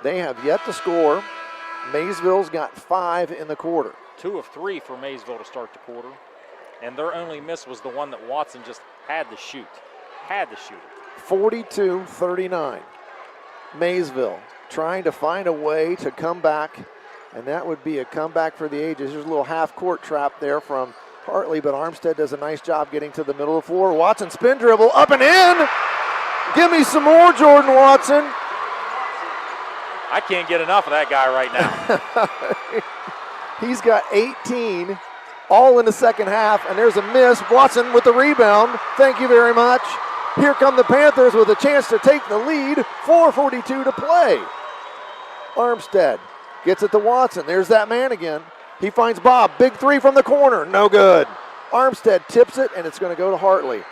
They have yet to score. Maysville's got 5 in the quarter. 2 of 3 for Maysville to start the quarter. And their only miss was the one that Watson just had to shoot. Had to shoot it. 42-39. Maysville trying to find a way to come back, and that would be a comeback for the ages. There's a little half-court trap there from Hartley, but Armstead does a nice job getting to the middle of the floor. Watson spin dribble, up and in! Give me some more, Jordan Watson. I can't get enough of that guy right now. He's got 18, all in the second half, and there's a miss. Watson with the rebound. Thank you very much. Here come the Panthers with a chance to take the lead. 4:42 to play. Armstead gets it to Watson. There's that man again. He finds Bob. Big 3 from the corner. No good. Armstead tips it, and it's going to go to Hartley.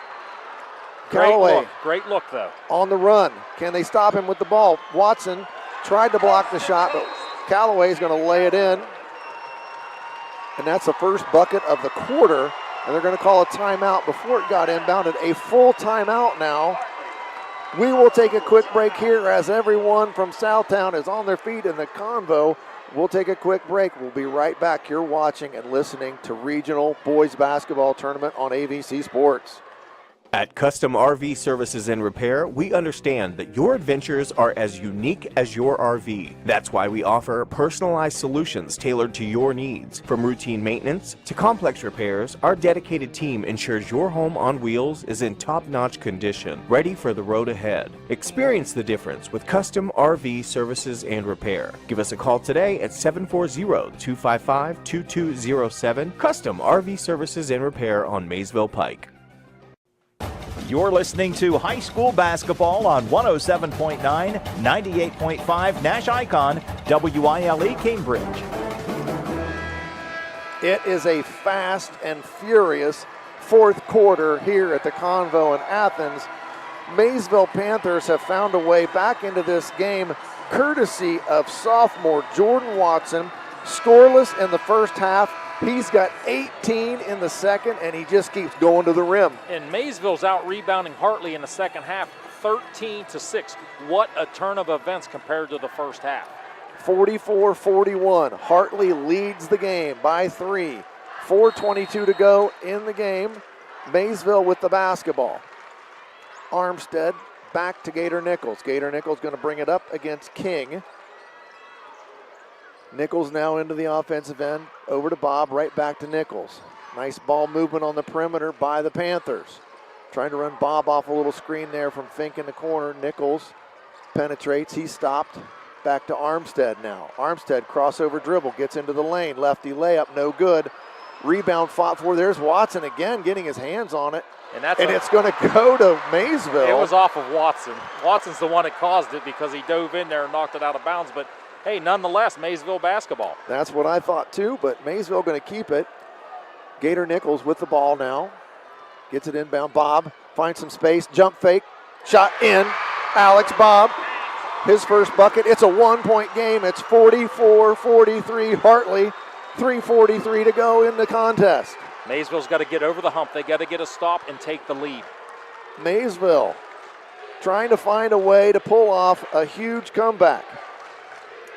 Calloway. Great look, though. On the run. Can they stop him with the ball? Watson tried to block the shot, but Calloway is going to lay it in. And that's the first bucket of the quarter. And they're going to call a timeout before it got inbounded. A full timeout now. We will take a quick break here as everyone from Southtown is on their feet in the convo. We'll take a quick break. We'll be right back. You're watching and listening to Regional Boys Basketball Tournament on AVC Sports. At Custom RV Services and Repair, we understand that your adventures are as unique as your RV. That's why we offer personalized solutions tailored to your needs. From routine maintenance to complex repairs, our dedicated team ensures your home on wheels is in top-notch condition, ready for the road ahead. Experience the difference with Custom RV Services and Repair. Give us a call today at 740-255-2207. Custom RV Services and Repair on Maysville Pike. You're listening to high school basketball on 107.9, 98.5 NASH Icon, WILE Cambridge. It is a fast and furious fourth quarter here at the CONVO in Athens. Maysville Panthers have found a way back into this game courtesy of sophomore Jordan Watson. Scoreless in the first half. He's got 18 in the second, and he just keeps going to the rim. And Maysville's out rebounding Hartley in the second half, 13-6. What a turn of events compared to the first half. 44-41. Hartley leads the game by 3. 4:22 to go in the game. Maysville with the basketball. Armstead back to Gator Nichols. Gator Nichols going to bring it up against King. Nichols now into the offensive end, over to Bob, right back to Nichols. Nice ball movement on the perimeter by the Panthers. Trying to run Bob off a little screen there from Fink in the corner. Nichols penetrates, he stopped. Back to Armstead now. Armstead crossover dribble, gets into the lane. Lefty layup, no good. Rebound fought for. There's Watson again getting his hands on it. And it's going to go to Maysville. It was off of Watson. Watson's the one that caused it because he dove in there and knocked it out of bounds. But, hey, nonetheless, Maysville basketball. That's what I thought too, but Maysville going to keep it. Gator Nichols with the ball now. Gets it inbound. Bob finds some space. Jump fake. Shot in. Alex Bob. His first bucket. It's a 1-point game. It's 44-43 Hartley. 3:43 to go in the contest. Maysville's got to get over the hump. They got to get a stop and take the lead. Maysville trying to find a way to pull off a huge comeback.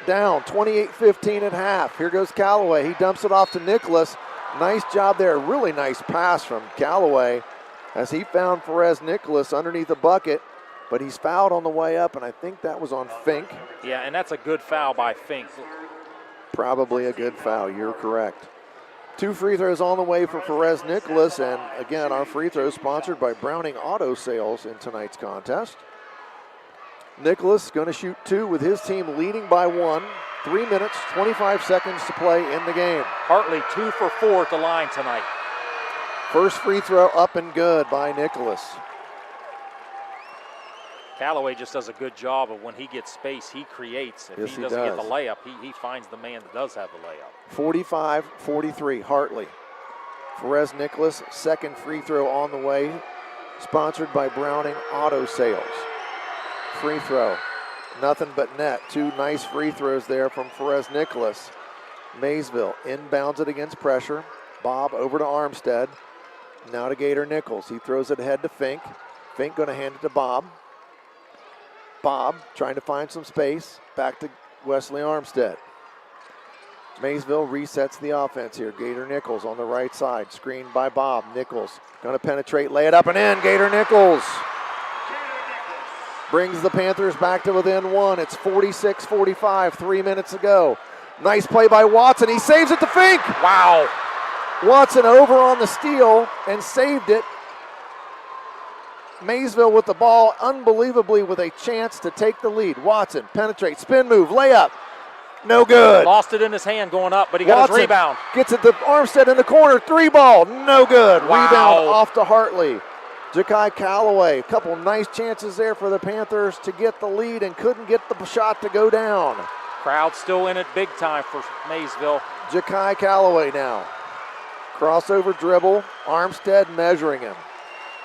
Down 28-15 at half. Here goes Callaway. He dumps it off to Nicholas. Nice job there. Really nice pass from Callaway as he found Perez Nicholas underneath the bucket, but he's fouled on the way up, and I think that was on Fink. Yeah, and that's a good foul by Fink. Probably a good foul. You're correct. 2 free throws on the way for Perez Nicholas, and again, our free throws sponsored by Browning Auto Sales in tonight's contest. Nicholas going to shoot 2 with his team leading by 1. 3 minutes, 25 seconds to play in the game. Hartley 2 for 4 at the line tonight. First free throw up and good by Nicholas. Callaway just does a good job of when he gets space, he creates. If Yes, he doesn't get the layup, he finds the man that does have the layup. 45-43, Hartley. Perez Nicholas, second free throw on the way, sponsored by Browning Auto Sales. Free throw, nothing but net. 2 nice free throws there from Perez Nicholas. Maysville inbounds it against pressure. Bob over to Armstead. Now to Gator Nichols. He throws it ahead to Fink. Fink going to hand it to Bob. Bob trying to find some space. Back to Wesley Armstead. Maysville resets the offense here. Gator Nichols on the right side. Screened by Bob. Nichols going to penetrate, lay it up and in. Gator Nichols brings the Panthers back to within 1. It's 46-45, 3 minutes to go. Nice play by Watson. He saves it to Fink. Wow. Watson over on the steal and saved it. Maysville with the ball, unbelievably with a chance to take the lead. Watson penetrates, spin move, layup. No good. Lost it in his hand going up, but he got Watson his rebound. Gets it to Armstead in the corner, 3 ball, no good. Wow. Rebound off to Hartley. Ja'Kai Callaway, a couple nice chances there for the Panthers to get the lead and couldn't get the shot to go down. Crowd still in it big time for Maysville. Ja'Kai Callaway now. Crossover dribble, Armstead measuring him.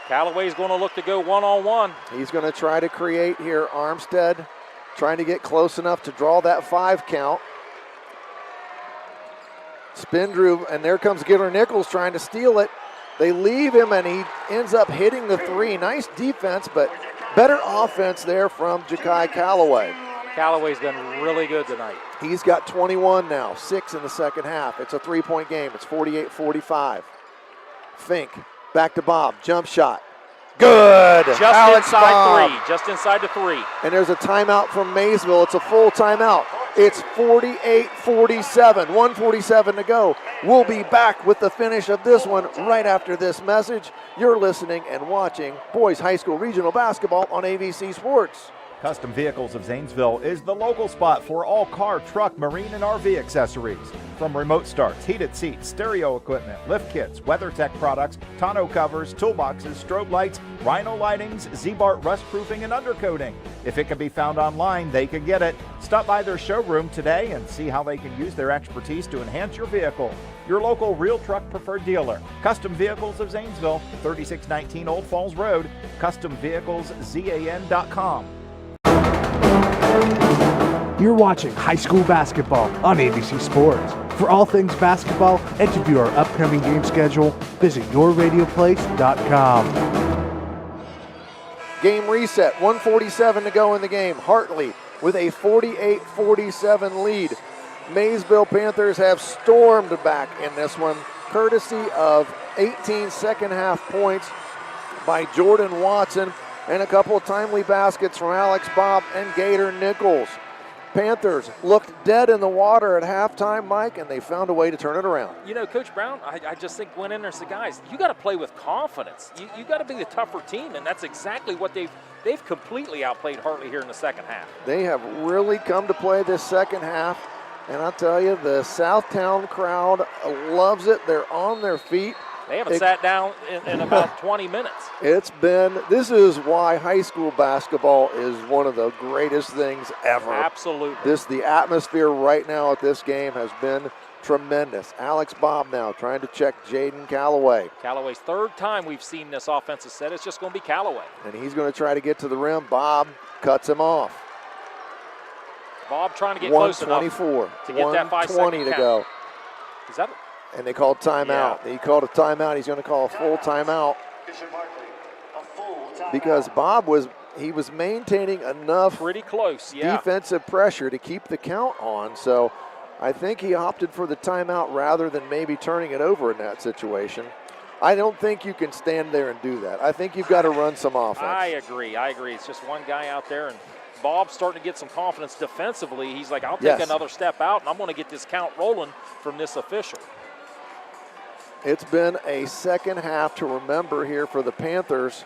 Callaway's going to look to go one-on-one. He's going to try to create here. Armstead trying to get close enough to draw that 5 count. Spin drew, and there comes Gator Nichols trying to steal it. They leave him, and he ends up hitting the 3. Nice defense, but better offense there from Ja'Kai Callaway. Callaway's been really good tonight. He's got 21 now, 6 in the second half. It's a 3-point game. It's 48-45. Fink, back to Bob, jump shot. Good. Just Alex inside Bob. 3, just inside the 3. And there's a timeout from Maysville. It's a full timeout. It's 48-47, 1:47 to go. We'll be back with the finish of this one right after this message. You're listening and watching Boys High School Regional Basketball on AVC Sports. Custom Vehicles of Zanesville is the local spot for all car, truck, marine, and RV accessories. From remote starts, heated seats, stereo equipment, lift kits, WeatherTech products, tonneau covers, toolboxes, strobe lights, Rhino lightings, Z-Bart rust proofing, and undercoating. If it can be found online, they can get it. Stop by their showroom today and see how they can use their expertise to enhance your vehicle. Your local real truck preferred dealer, Custom Vehicles of Zanesville, 3619 Old Falls Road, CustomVehiclesZAN.com. You're watching high school basketball on AVC Sports. For all things basketball and to view our upcoming game schedule, visit yourradioplace.com. Game reset, 1:47 to go in the game. Hartley with a 48-47 lead. Maysville Panthers have stormed back in this one, courtesy of 18 second half points by Jordan Watson and a couple of timely baskets from Alex Bob and Gator Nichols. Panthers looked dead in the water at halftime, Mike, and they found a way to turn it around. You know, Coach Brown, I just think went in there and said, guys, you got to play with confidence. You got to be the tougher team, and that's exactly what they've completely outplayed Hartley here in the second half. They have really come to play this second half, and I'll tell you, the Southtown crowd loves it. They're on their feet. They haven't sat down in about 20 minutes. This is why high school basketball is one of the greatest things ever. Absolutely. The atmosphere right now at this game has been tremendous. Alex Bob now trying to check Jaden Callaway. Callaway's third time we've seen this offensive set. It's just going to be Callaway. And he's going to try to get to the rim. Bob cuts him off. Bob trying to get close enough 124. to get that 5-second to go. Is that And they called timeout. Yeah. He called a timeout. He's going to call a full timeout because Bob was maintaining enough pretty close defensive pressure to keep the count on. So I think he opted for the timeout rather than maybe turning it over in that situation. I don't think you can stand there and do that. I think you've got to run some offense. I agree. It's just one guy out there, and Bob's starting to get some confidence defensively. He's like, I'll take another step out, and I'm going to get this count rolling from this official. It's been a second half to remember here for the Panthers,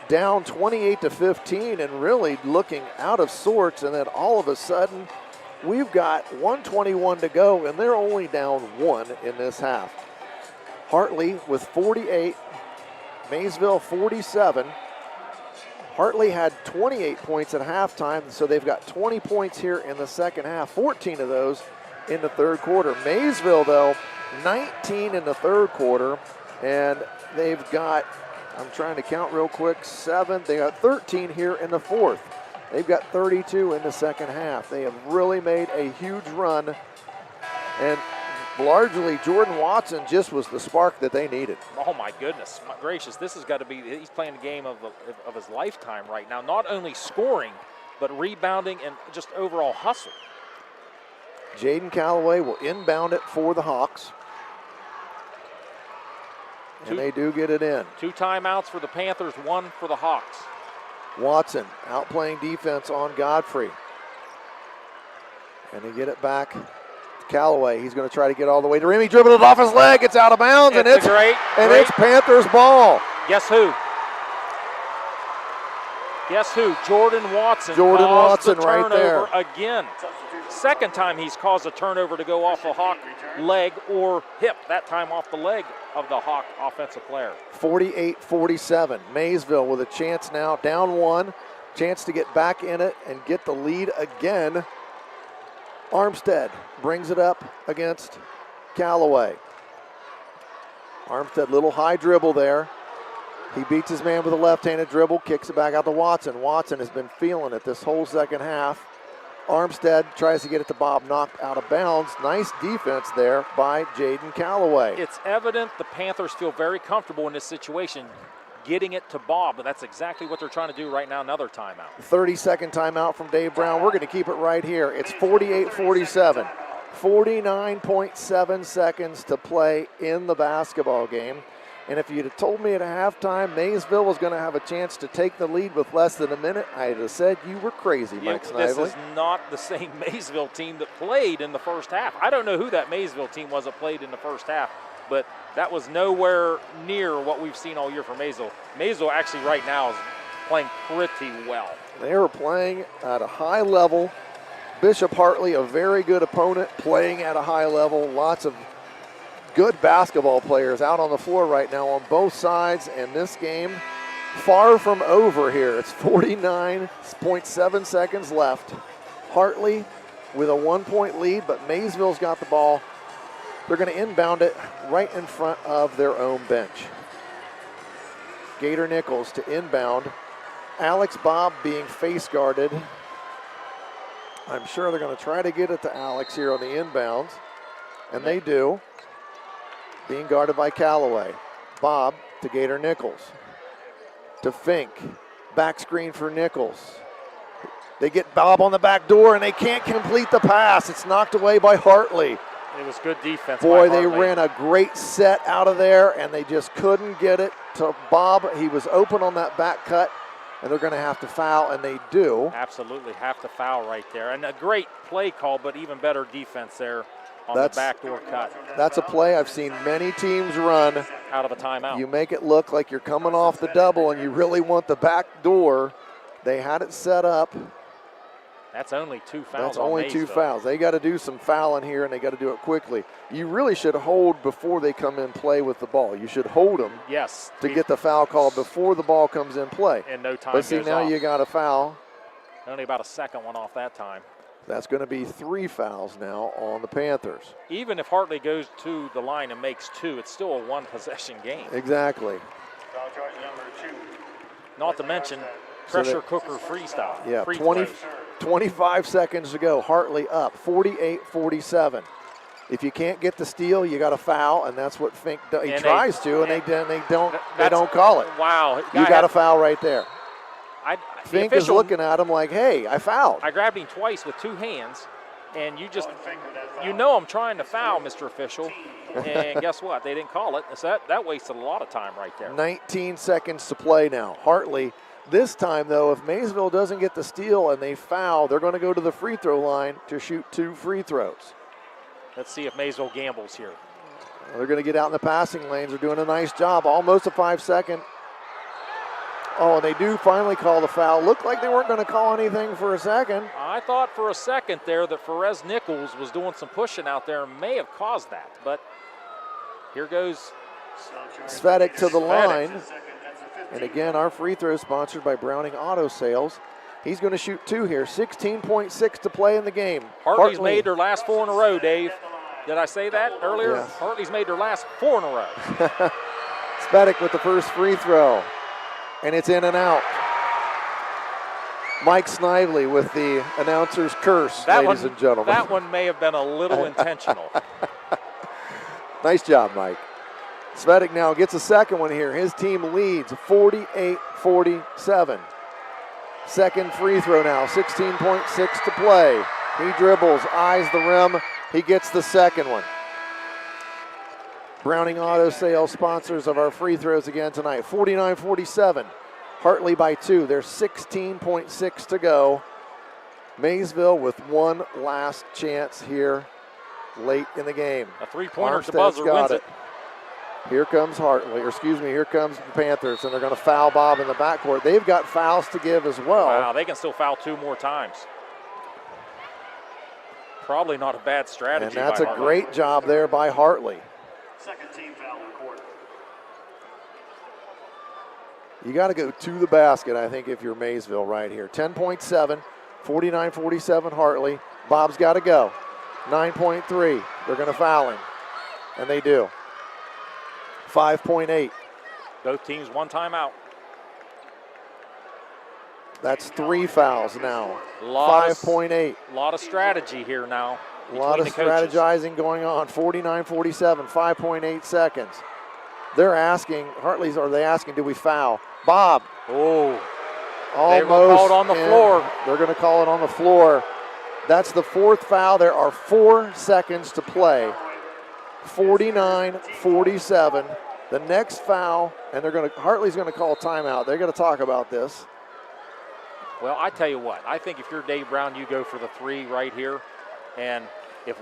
down 28-15 and really looking out of sorts, and then all of a sudden we've got 1:21 to go and they're only down 1 in this half. Hartley with 48, Maysville 47. Hartley had 28 points at halftime, so they've got 20 points here in the second half, 14 of those in the third quarter. Maysville, though, 19 in the third quarter, and they've got, I'm trying to count real quick, 7. They got 13 here in the fourth. They've got 32 in the second half. They have really made a huge run, and largely Jordan Watson just was the spark that they needed. Oh my goodness, my gracious, this has got to be, he's playing the game of his lifetime right now. Not only scoring, but rebounding and just overall hustle. Jaden Callaway will inbound it for the Hawks. And they do get it in. 2 timeouts for the Panthers, 1 for the Hawks. Watson outplaying defense on Godfrey. And they get it back to Callaway. He's going to try to get all the way to rim. He dribbled it off his leg. It's out of bounds. It's great. It's Panthers ball. Guess who? Jordan Watson. Jordan caused Watson the right there. Again. Second time he's caused a turnover to go off a Hawk leg or hip, that time off the leg of the Hawk offensive player. 48-47. Maysville with a chance now, down 1. Chance to get back in it and get the lead again. Armstead brings it up against Callaway. Armstead, little high dribble there. He beats his man with a left-handed dribble, kicks it back out to Watson. Watson has been feeling it this whole second half. Armstead tries to get it to Bob, knocked out of bounds. Nice defense there by Jaden Callaway. It's evident the Panthers feel very comfortable in this situation, getting it to Bob, but that's exactly what they're trying to do right now, another timeout. 30-second timeout from Dave Brown. We're going to keep it right here. It's 48-47. 49.7 seconds to play in the basketball game. And if you'd have told me at halftime Maysville was going to have a chance to take the lead with less than a minute, I'd have said you were crazy, Mike Snively. This is not the same Maysville team that played in the first half. I don't know who that Maysville team was that played in the first half, but that was nowhere near what we've seen all year from Maysville. Maysville actually right now is playing pretty well. They are playing at a high level. Bishop Hartley, a very good opponent, playing at a high level. Lots of good basketball players out on the floor right now on both sides, and this game far from over here. It's 49.7 seconds left. Hartley with a 1-point lead, but Maysville's got the ball. They're going to inbound it right in front of their own bench. Gator Nichols to inbound. Alex Bob being face guarded. I'm sure they're going to try to get it to Alex here on the inbounds, and they do. Being guarded by Callaway. Bob to Gator Nichols. To Fink. Back screen for Nichols. They get Bob on the back door and they can't complete the pass. It's knocked away by Hartley. It was good defense. Boy, by they Hartley. ran a great set out of there and they just couldn't get it to Bob. He was open on that back cut and they're going to have to foul, and they do. Absolutely have to foul right there. And a great play call, but even better defense there on the backdoor cut. That's a play I've seen many teams run. Out of a timeout. You make it look like you're coming off the double and you really want the back door. They had it set up. That's only 2 fouls. That's only 2 fouls. They got to do some fouling here, and they got to do it quickly. You really should hold before they come in play with the ball. You should hold them to get the foul call before the ball comes in play. And no time But see, goes now off. you got a foul. Only about a second one off that time. That's going to be 3 fouls now on the Panthers. Even if Hartley goes to the line and makes 2, it's still a 1-possession game. Exactly. Foul charge number 2. Not to mention pressure cooker freestyle. Yeah, free 25 seconds to go. Hartley up, 48-47. If you can't get the steal, you got to foul, and that's what Fink does. He tries to, and they don't call it. Wow. You got a foul right there. Fink is official, looking at him like, hey, I fouled. I grabbed him twice with 2 hands, and you know I'm trying to foul, Mr. Official. And guess what? They didn't call it. So that wasted a lot of time right there. 19 seconds to play now. Hartley, this time, though, if Maysville doesn't get the steal and they foul, they're going to go to the free throw line to shoot 2 free throws. Let's see if Maysville gambles here. They're going to get out in the passing lanes. They're doing a nice job. Almost a 5-second. Oh, and they do finally call the foul. Looked like they weren't going to call anything for a second. I thought for a second there that Perez Nichols was doing some pushing out there and may have caused that. But here goes Svetic to the line. And again, our free throw is sponsored by Browning Auto Sales. He's going to shoot 2 here. 16.6 to play in the game. Hartley's made their last 4 in a row, Dave. Did I say that earlier? Yes. Hartley's made their last 4 in a row. Svetic with the first free throw. And it's in and out. Mike Snively with the announcer's curse, ladies and gentlemen. That one may have been a little intentional. Nice job, Mike. Svetic now gets a second one here. His team leads 48-47. Second free throw now, 16.6 to play. He dribbles, eyes the rim. He gets the second one. Browning Auto Sales, sponsors of our free throws again tonight. 49-47. Hartley by 2. There's 16.6 to go. Maysville with one last chance here late in the game. A 3-pointer at the Armstead's buzzer got wins it. Here comes Hartley, or excuse me, here comes the Panthers, and they're going to foul Bob in the backcourt. They've got fouls to give as well. Wow, they can still foul 2 more times. Probably not a bad strategy. And that's by a Hartley. great job there by Hartley. Second team foul on the court. You got to go to the basket, I think, if you're Maysville right here. 10.7, 49-47 Hartley. Bob's got to go. 9.3, they're going to foul him, and they do. 5.8. Both teams 1 timeout. That's 3 fouls now. 5.8. A lot of strategy here now. A lot of strategizing going on. 49-47, 5.8 seconds. They're asking, Hartley's, are they asking, do we foul? Bob. Oh. Almost. They were called on the floor. They're going to call it on the floor. That's the 4th foul. There are 4 seconds to play. 49-47. The next foul, and Hartley's going to call timeout. They're going to talk about this. Well, I tell you what, I think if you're Dave Brown, you go for the 3 right here. And if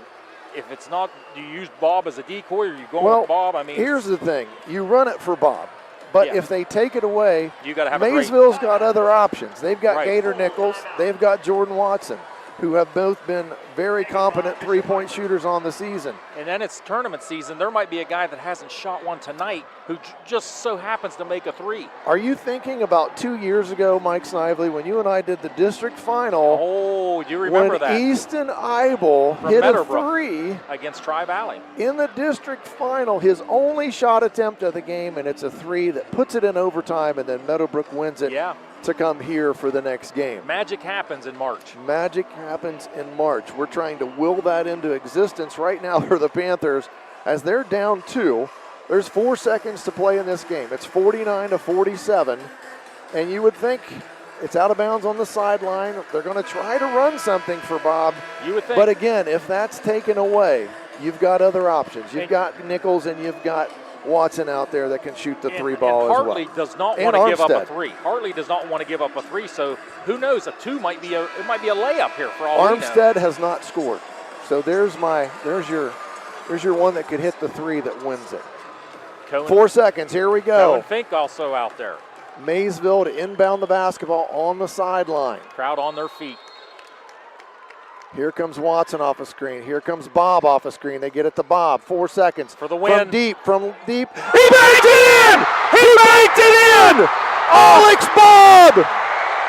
it's not, do you use Bob as a decoy, or are you going with Bob? I mean, here's the thing. You run it for Bob. But if they take it away, you gotta have Maysville's got other options. They've got Gator Nichols. They've got Jordan Watson, who have both been very competent three-point shooters on the season. And then it's tournament season. There might be a guy that hasn't shot one tonight who just so happens to make a 3. Are you thinking about 2 years ago, Mike Snively, when you and I did the district final? Oh, do you remember that? When Easton Eibel hit a 3 against Tri-Valley. In the district final, his only shot attempt of the game, and it's a 3 that puts it in overtime, and then Meadowbrook wins it to come here for the next game. Magic happens in March. Magic happens in March. We're trying to will that into existence right now for the Panthers as they're down 2. There's 4 seconds to play in this game. It's 49-47, and you would think it's out of bounds on the sideline. They're going to try to run something for Bob. You would think. But again, if that's taken away, you've got other options. You've got Nichols and you've got Watson out there that can shoot the three ball as well. Hartley does not want to give up a three. Hartley does not want to give up a three, so who knows? A two might be a layup here for all we know. Armstead has not scored. So there's your one that could hit the three that wins it. 4 seconds, here we go. Cohen Fink also out there. Maysville to inbound the basketball on the sideline. Crowd on their feet. Here comes Watson off a screen. Here comes Bob off a screen. They get it to Bob. 4 seconds. For the win. From deep. He banked it in! He banked it in! Alex Bob!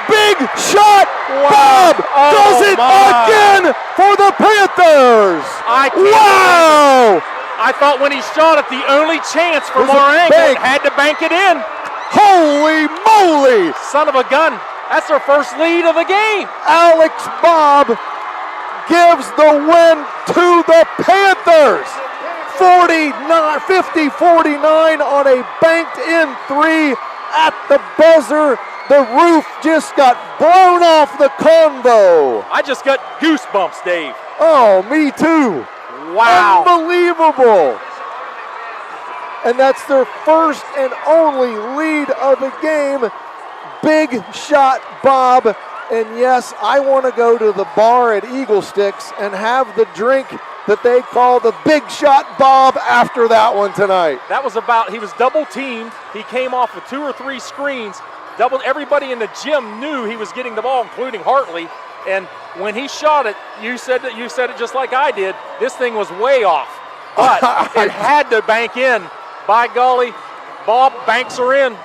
Big shot! Bob does it again for the Panthers! Wow! I thought when he shot it, the only chance for Marango had to bank it in. Holy moly! Son of a gun. That's their first lead of the game. Alex Bob gives the win to the Panthers. 50-49 on a banked-in three at the buzzer. The roof just got blown off the CONVO. I just got goosebumps, Dave. Oh, me too. Wow. Unbelievable. And that's their first and only lead of the game. Big shot, Bob. And yes, I want to go to the bar at Eagle Sticks and have the drink that they call the Big Shot Bob after that one tonight. That was he was double teamed. He came off of 2 or 3 screens. Everybody in the gym knew he was getting the ball, including Hartley. And when he shot it, you said it just like I did. This thing was way off, but it had to bank in. By golly, Bob banks her in.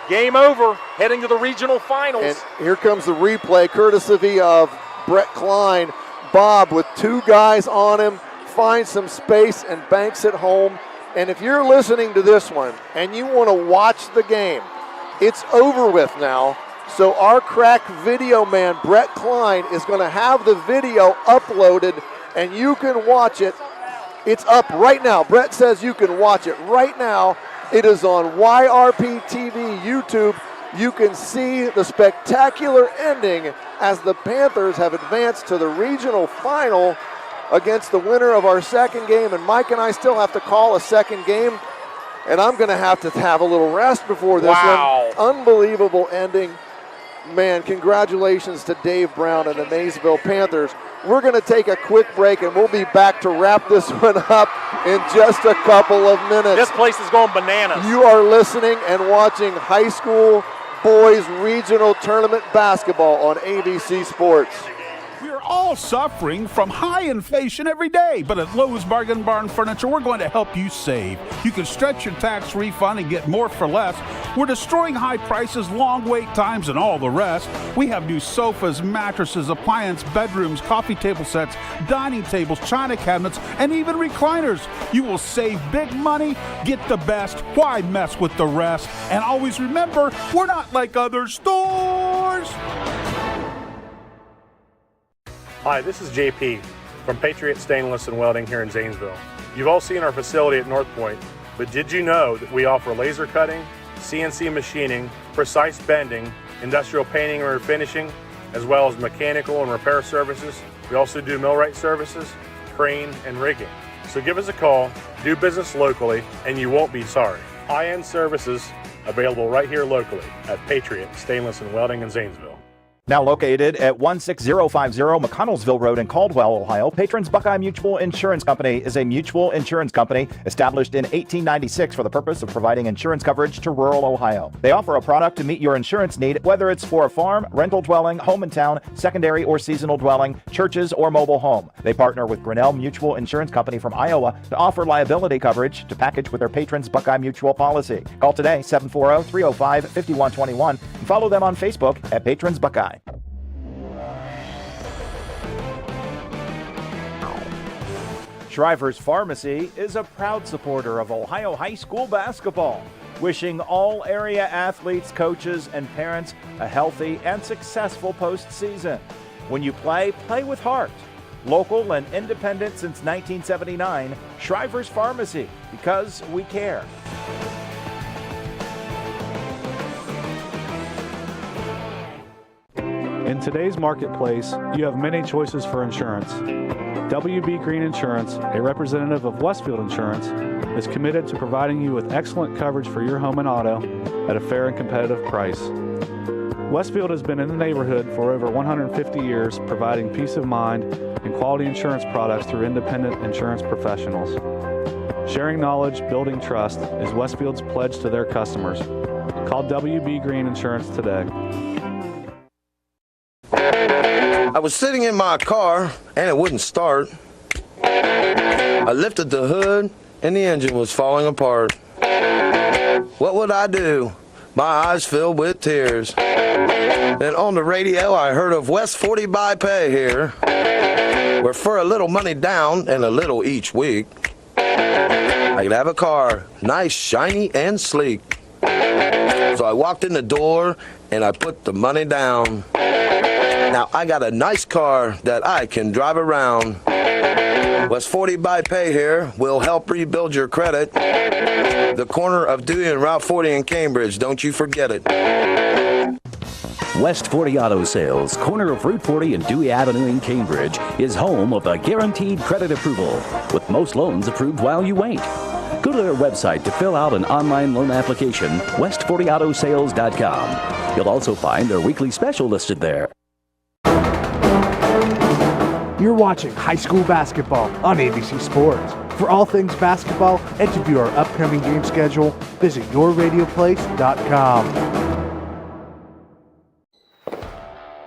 Game over, heading to the regional finals. And here comes the replay, courtesy of Brett Klein. Bob with 2 guys on him, finds some space and banks it home. And if you're listening to this one and you want to watch the game, it's over with now. So our crack video man, Brett Klein, is going to have the video uploaded and you can watch it. It's up right now. Brett says you can watch it right now. It is on YRPtv YouTube. You can see the spectacular ending as the Panthers have advanced to the regional final against the winner of our second game. And Mike and I still have to call a second game. And I'm going to have a little rest before this one. Unbelievable ending. Man, congratulations to Dave Brown and the Maysville Panthers. We're going to take a quick break, and we'll be back to wrap this one up in just a couple of minutes. This place is going bananas. You are listening and watching high school boys regional tournament basketball on AVC Sports. We're all suffering from high inflation every day, but at Lowe's Bargain Barn Furniture, we're going to help you save. You can stretch your tax refund and get more for less. We're destroying high prices, long wait times, and all the rest. We have new sofas, mattresses, appliance, bedrooms, coffee table sets, dining tables, china cabinets, and even recliners. You will save big money, get the best. Why mess with the rest? And always remember, we're not like other stores. Hi, this is JP from Patriot Stainless and Welding here in Zanesville. You've all seen our facility at North Point, but did you know that we offer laser cutting, CNC machining, precise bending, industrial painting and refinishing, as well as mechanical and repair services? We also do millwright services, crane, and rigging. So give us a call, do business locally, and you won't be sorry. High-end services available right here locally at Patriot Stainless and Welding in Zanesville. Now located at 16050 McConnellsville Road in Caldwell, Ohio, Patrons Buckeye Mutual Insurance Company is a mutual insurance company established in 1896 for the purpose of providing insurance coverage to rural Ohio. They offer a product to meet your insurance need, whether it's for a farm, rental dwelling, home in town, secondary or seasonal dwelling, churches, or mobile home. They partner with Grinnell Mutual Insurance Company from Iowa to offer liability coverage to package with their Patrons Buckeye Mutual policy. Call today, 740-305-5121, and follow them on Facebook at Patrons Buckeye. Shriver's Pharmacy is a proud supporter of Ohio high school basketball, wishing all area athletes, coaches, and parents a healthy and successful postseason. When you play, play with heart. Local and independent since 1979, Shriver's Pharmacy, because we care. In today's marketplace, you have many choices for insurance. WB Green Insurance, a representative of Westfield Insurance, is committed to providing you with excellent coverage for your home and auto at a fair and competitive price. Westfield has been in the neighborhood for over 150 years, providing peace of mind and quality insurance products through independent insurance professionals. Sharing knowledge, building trust is Westfield's pledge to their customers. Call WB Green Insurance today. I was sitting in my car and it wouldn't start. I lifted the hood and the engine was falling apart. What would I do? My eyes filled with tears. Then on the radio I heard of West 40 by Pay here, where for a little money down and a little each week, I could have a car, nice, shiny, and sleek. So I walked in the door and I put the money down. Now I got a nice car that I can drive around. West 40 by Pay here will help rebuild your credit. The corner of Dewey and Route 40 in Cambridge, don't you forget it. West 40 Auto Sales, corner of Route 40 and Dewey Avenue in Cambridge, is home of the guaranteed credit approval, with most loans approved while you wait. Go to their website to fill out an online loan application, west40autosales.com. You'll also find their weekly special listed there. You're watching high school basketball on AVC Sports. For all things basketball and to view our upcoming game schedule, visit yourradioplace.com.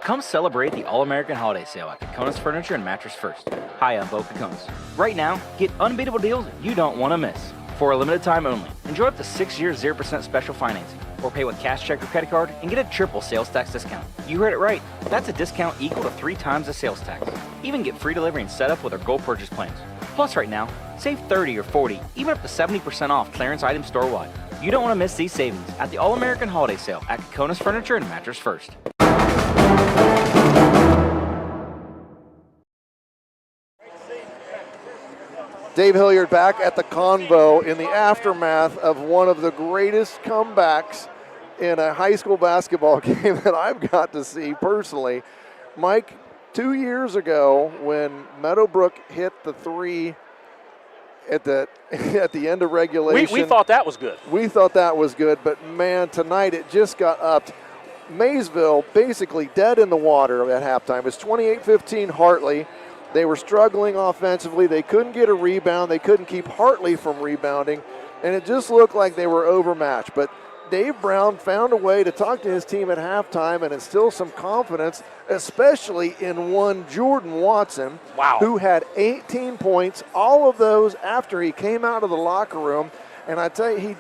Come celebrate the All-American Holiday Sale at Kokonas Furniture and Mattress First. Hi, I'm Bo Kokonas. Right now, get unbeatable deals you don't want to miss. For a limited time only, enjoy up to 6 years 0% special financing, or pay with cash, check, or credit card and get a triple sales tax discount. You heard it right. That's a discount equal to 3 times the sales tax. Even get free delivery and setup with our gold purchase plans. Plus right now, save 30 or 40, even up to 70% off clearance items store-wide. You don't want to miss these savings at the All-American Holiday Sale at Kokonas Furniture and Mattress First. Dave Hilliard back at the CONVO in the aftermath of one of the greatest comebacks in a high school basketball game that I've got to see personally. Mike, 2 years ago when Meadowbrook hit the three at the end of regulation. We thought that was good. We thought that was good, but man, tonight it just got upped. Maysville basically dead in the water at halftime. It's 28-15 Hartley. They were struggling offensively. They couldn't get a rebound. They couldn't keep Hartley from rebounding, and it just looked like they were overmatched. But Dave Brown found a way to talk to his team at halftime and instill some confidence, especially in one Jordan Watson, who had 18 points, all of those after he came out of the locker room. And I tell you,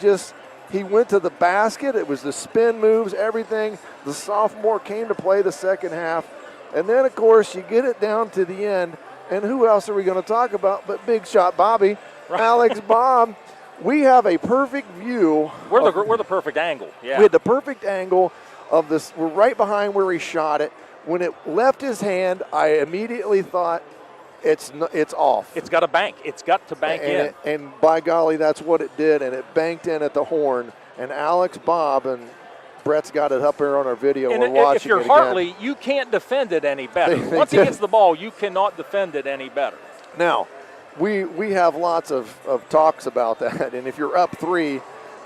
he went to the basket. It was the spin moves, everything. The sophomore came to play the second half. And then, of course, you get it down to the end. And who else are we going to talk about but Big Shot Bobby, Alex Bob. We have a perfect view. We're the perfect angle. Yeah. We had the perfect angle of this. We're right behind where he shot it. When it left his hand, I immediately thought it's off. It's got to bank. It's got to bank in. And by golly, that's what it did. And it banked in at the horn. And Alex Bob and Brett's got it up there on our video. And we're watching if you're it Hartley, again. you can't defend it any better. Once he gets the ball, you cannot defend it any better. Now, we have lots of talks about that. And if you're up 3,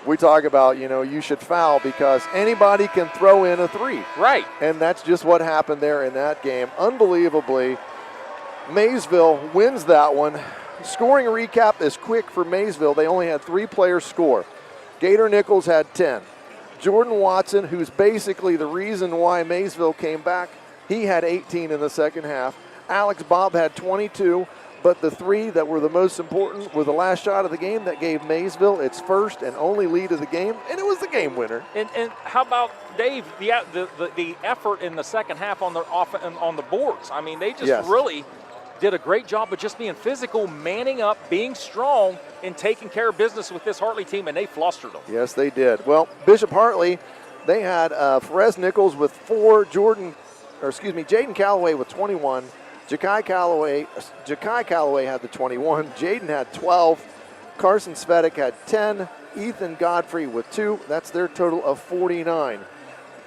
we talk about, you should foul because anybody can throw in a 3. Right. And that's just what happened there in that game. Unbelievably, Maysville wins that one. Scoring recap is quick for Maysville. They only had 3 players score. Gator Nichols had 10. Jordan Watson, who's basically the reason why Maysville came back, he had 18 in the second half. Alex Bob had 22, but the 3 that were the most important were the last shot of the game that gave Maysville its first and only lead of the game, and it was the game winner. And how about Dave, the effort in the second half on the boards? I mean, they just really did a great job of just being physical, manning up, being strong, and taking care of business with this Hartley team, and they flustered them. Yes, they did. Well, Bishop Hartley, they had Perez Nichols with 4, Jaden Calloway with 21, Ja'Kai Calloway had the 21, Jaden had 12, Carson Svedick had 10, Ethan Godfrey with 2. That's their total of 49.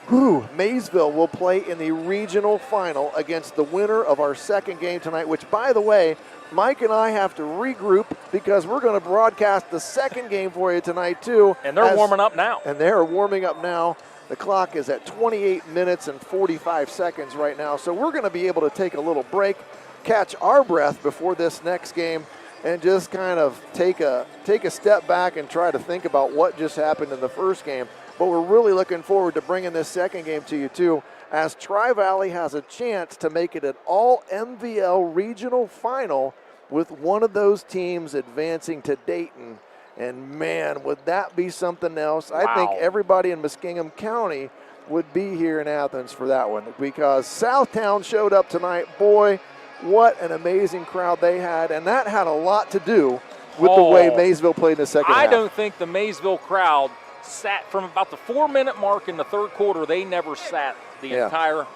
Maysville will play in the regional final against the winner of our second game tonight, which, by the way, Mike and I have to regroup because we're going to broadcast the second game for you tonight, too. And they're warming up now. And they're warming up now. The clock is at 28 minutes and 45 seconds right now, so we're going to be able to take a little break, catch our breath before this next game, and just kind of take a step back and try to think about what just happened in the first game. But we're really looking forward to bringing this second game to you, too, as Tri-Valley has a chance to make it an all-MVL regional final with one of those teams advancing to Dayton. And, man, would that be something else? Wow. I think everybody in Muskingum County would be here in Athens for that one because Southtown showed up tonight. Boy, what an amazing crowd they had, and that had a lot to do with the way Maysville played in the second half. I don't think the Maysville crowd sat from about the 4-minute mark in the third quarter. They never sat the entire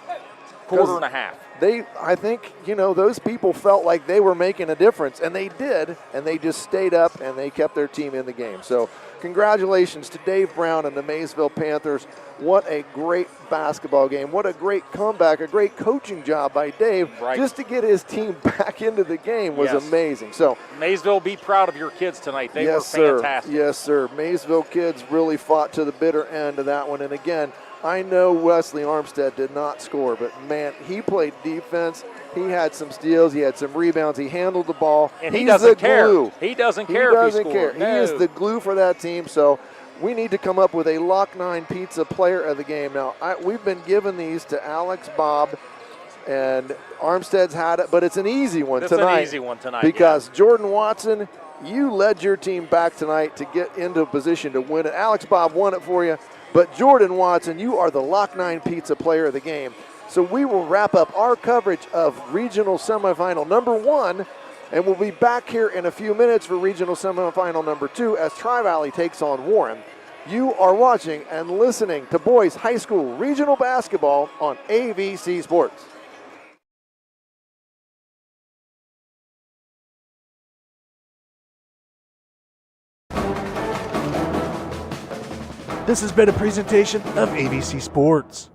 quarter and a half. I think, those people felt like they were making a difference, and they did, and they just stayed up and they kept their team in the game. So congratulations to Dave Brown and the Maysville Panthers. What a great basketball game. What a great comeback, a great coaching job by Dave. Right. Just to get his team back into the game was amazing. So Maysville, be proud of your kids tonight. They were fantastic. Yes, sir. Maysville kids really fought to the bitter end of that one. And again, I know Wesley Armstead did not score, but, man, he played defense. He had some steals. He had some rebounds. He handled the ball. And he doesn't care. He doesn't care if he scored. He is the glue for that team. So we need to come up with a Lock 9 Pizza player of the game. Now, we've been giving these to Alex, Bob, and Armstead's had it, but it's an easy one tonight. It's an easy one tonight, because Jordan Watson, you led your team back tonight to get into a position to win it. Alex Bob won it for you. But Jordan Watson, you are the Lock 9 Pizza player of the game. So we will wrap up our coverage of regional semifinal number 1, and we'll be back here in a few minutes for regional semifinal number 2 as Tri-Valley takes on Warren. You are watching and listening to boys high school regional basketball on AVC Sports. This has been a presentation of AVC Sports.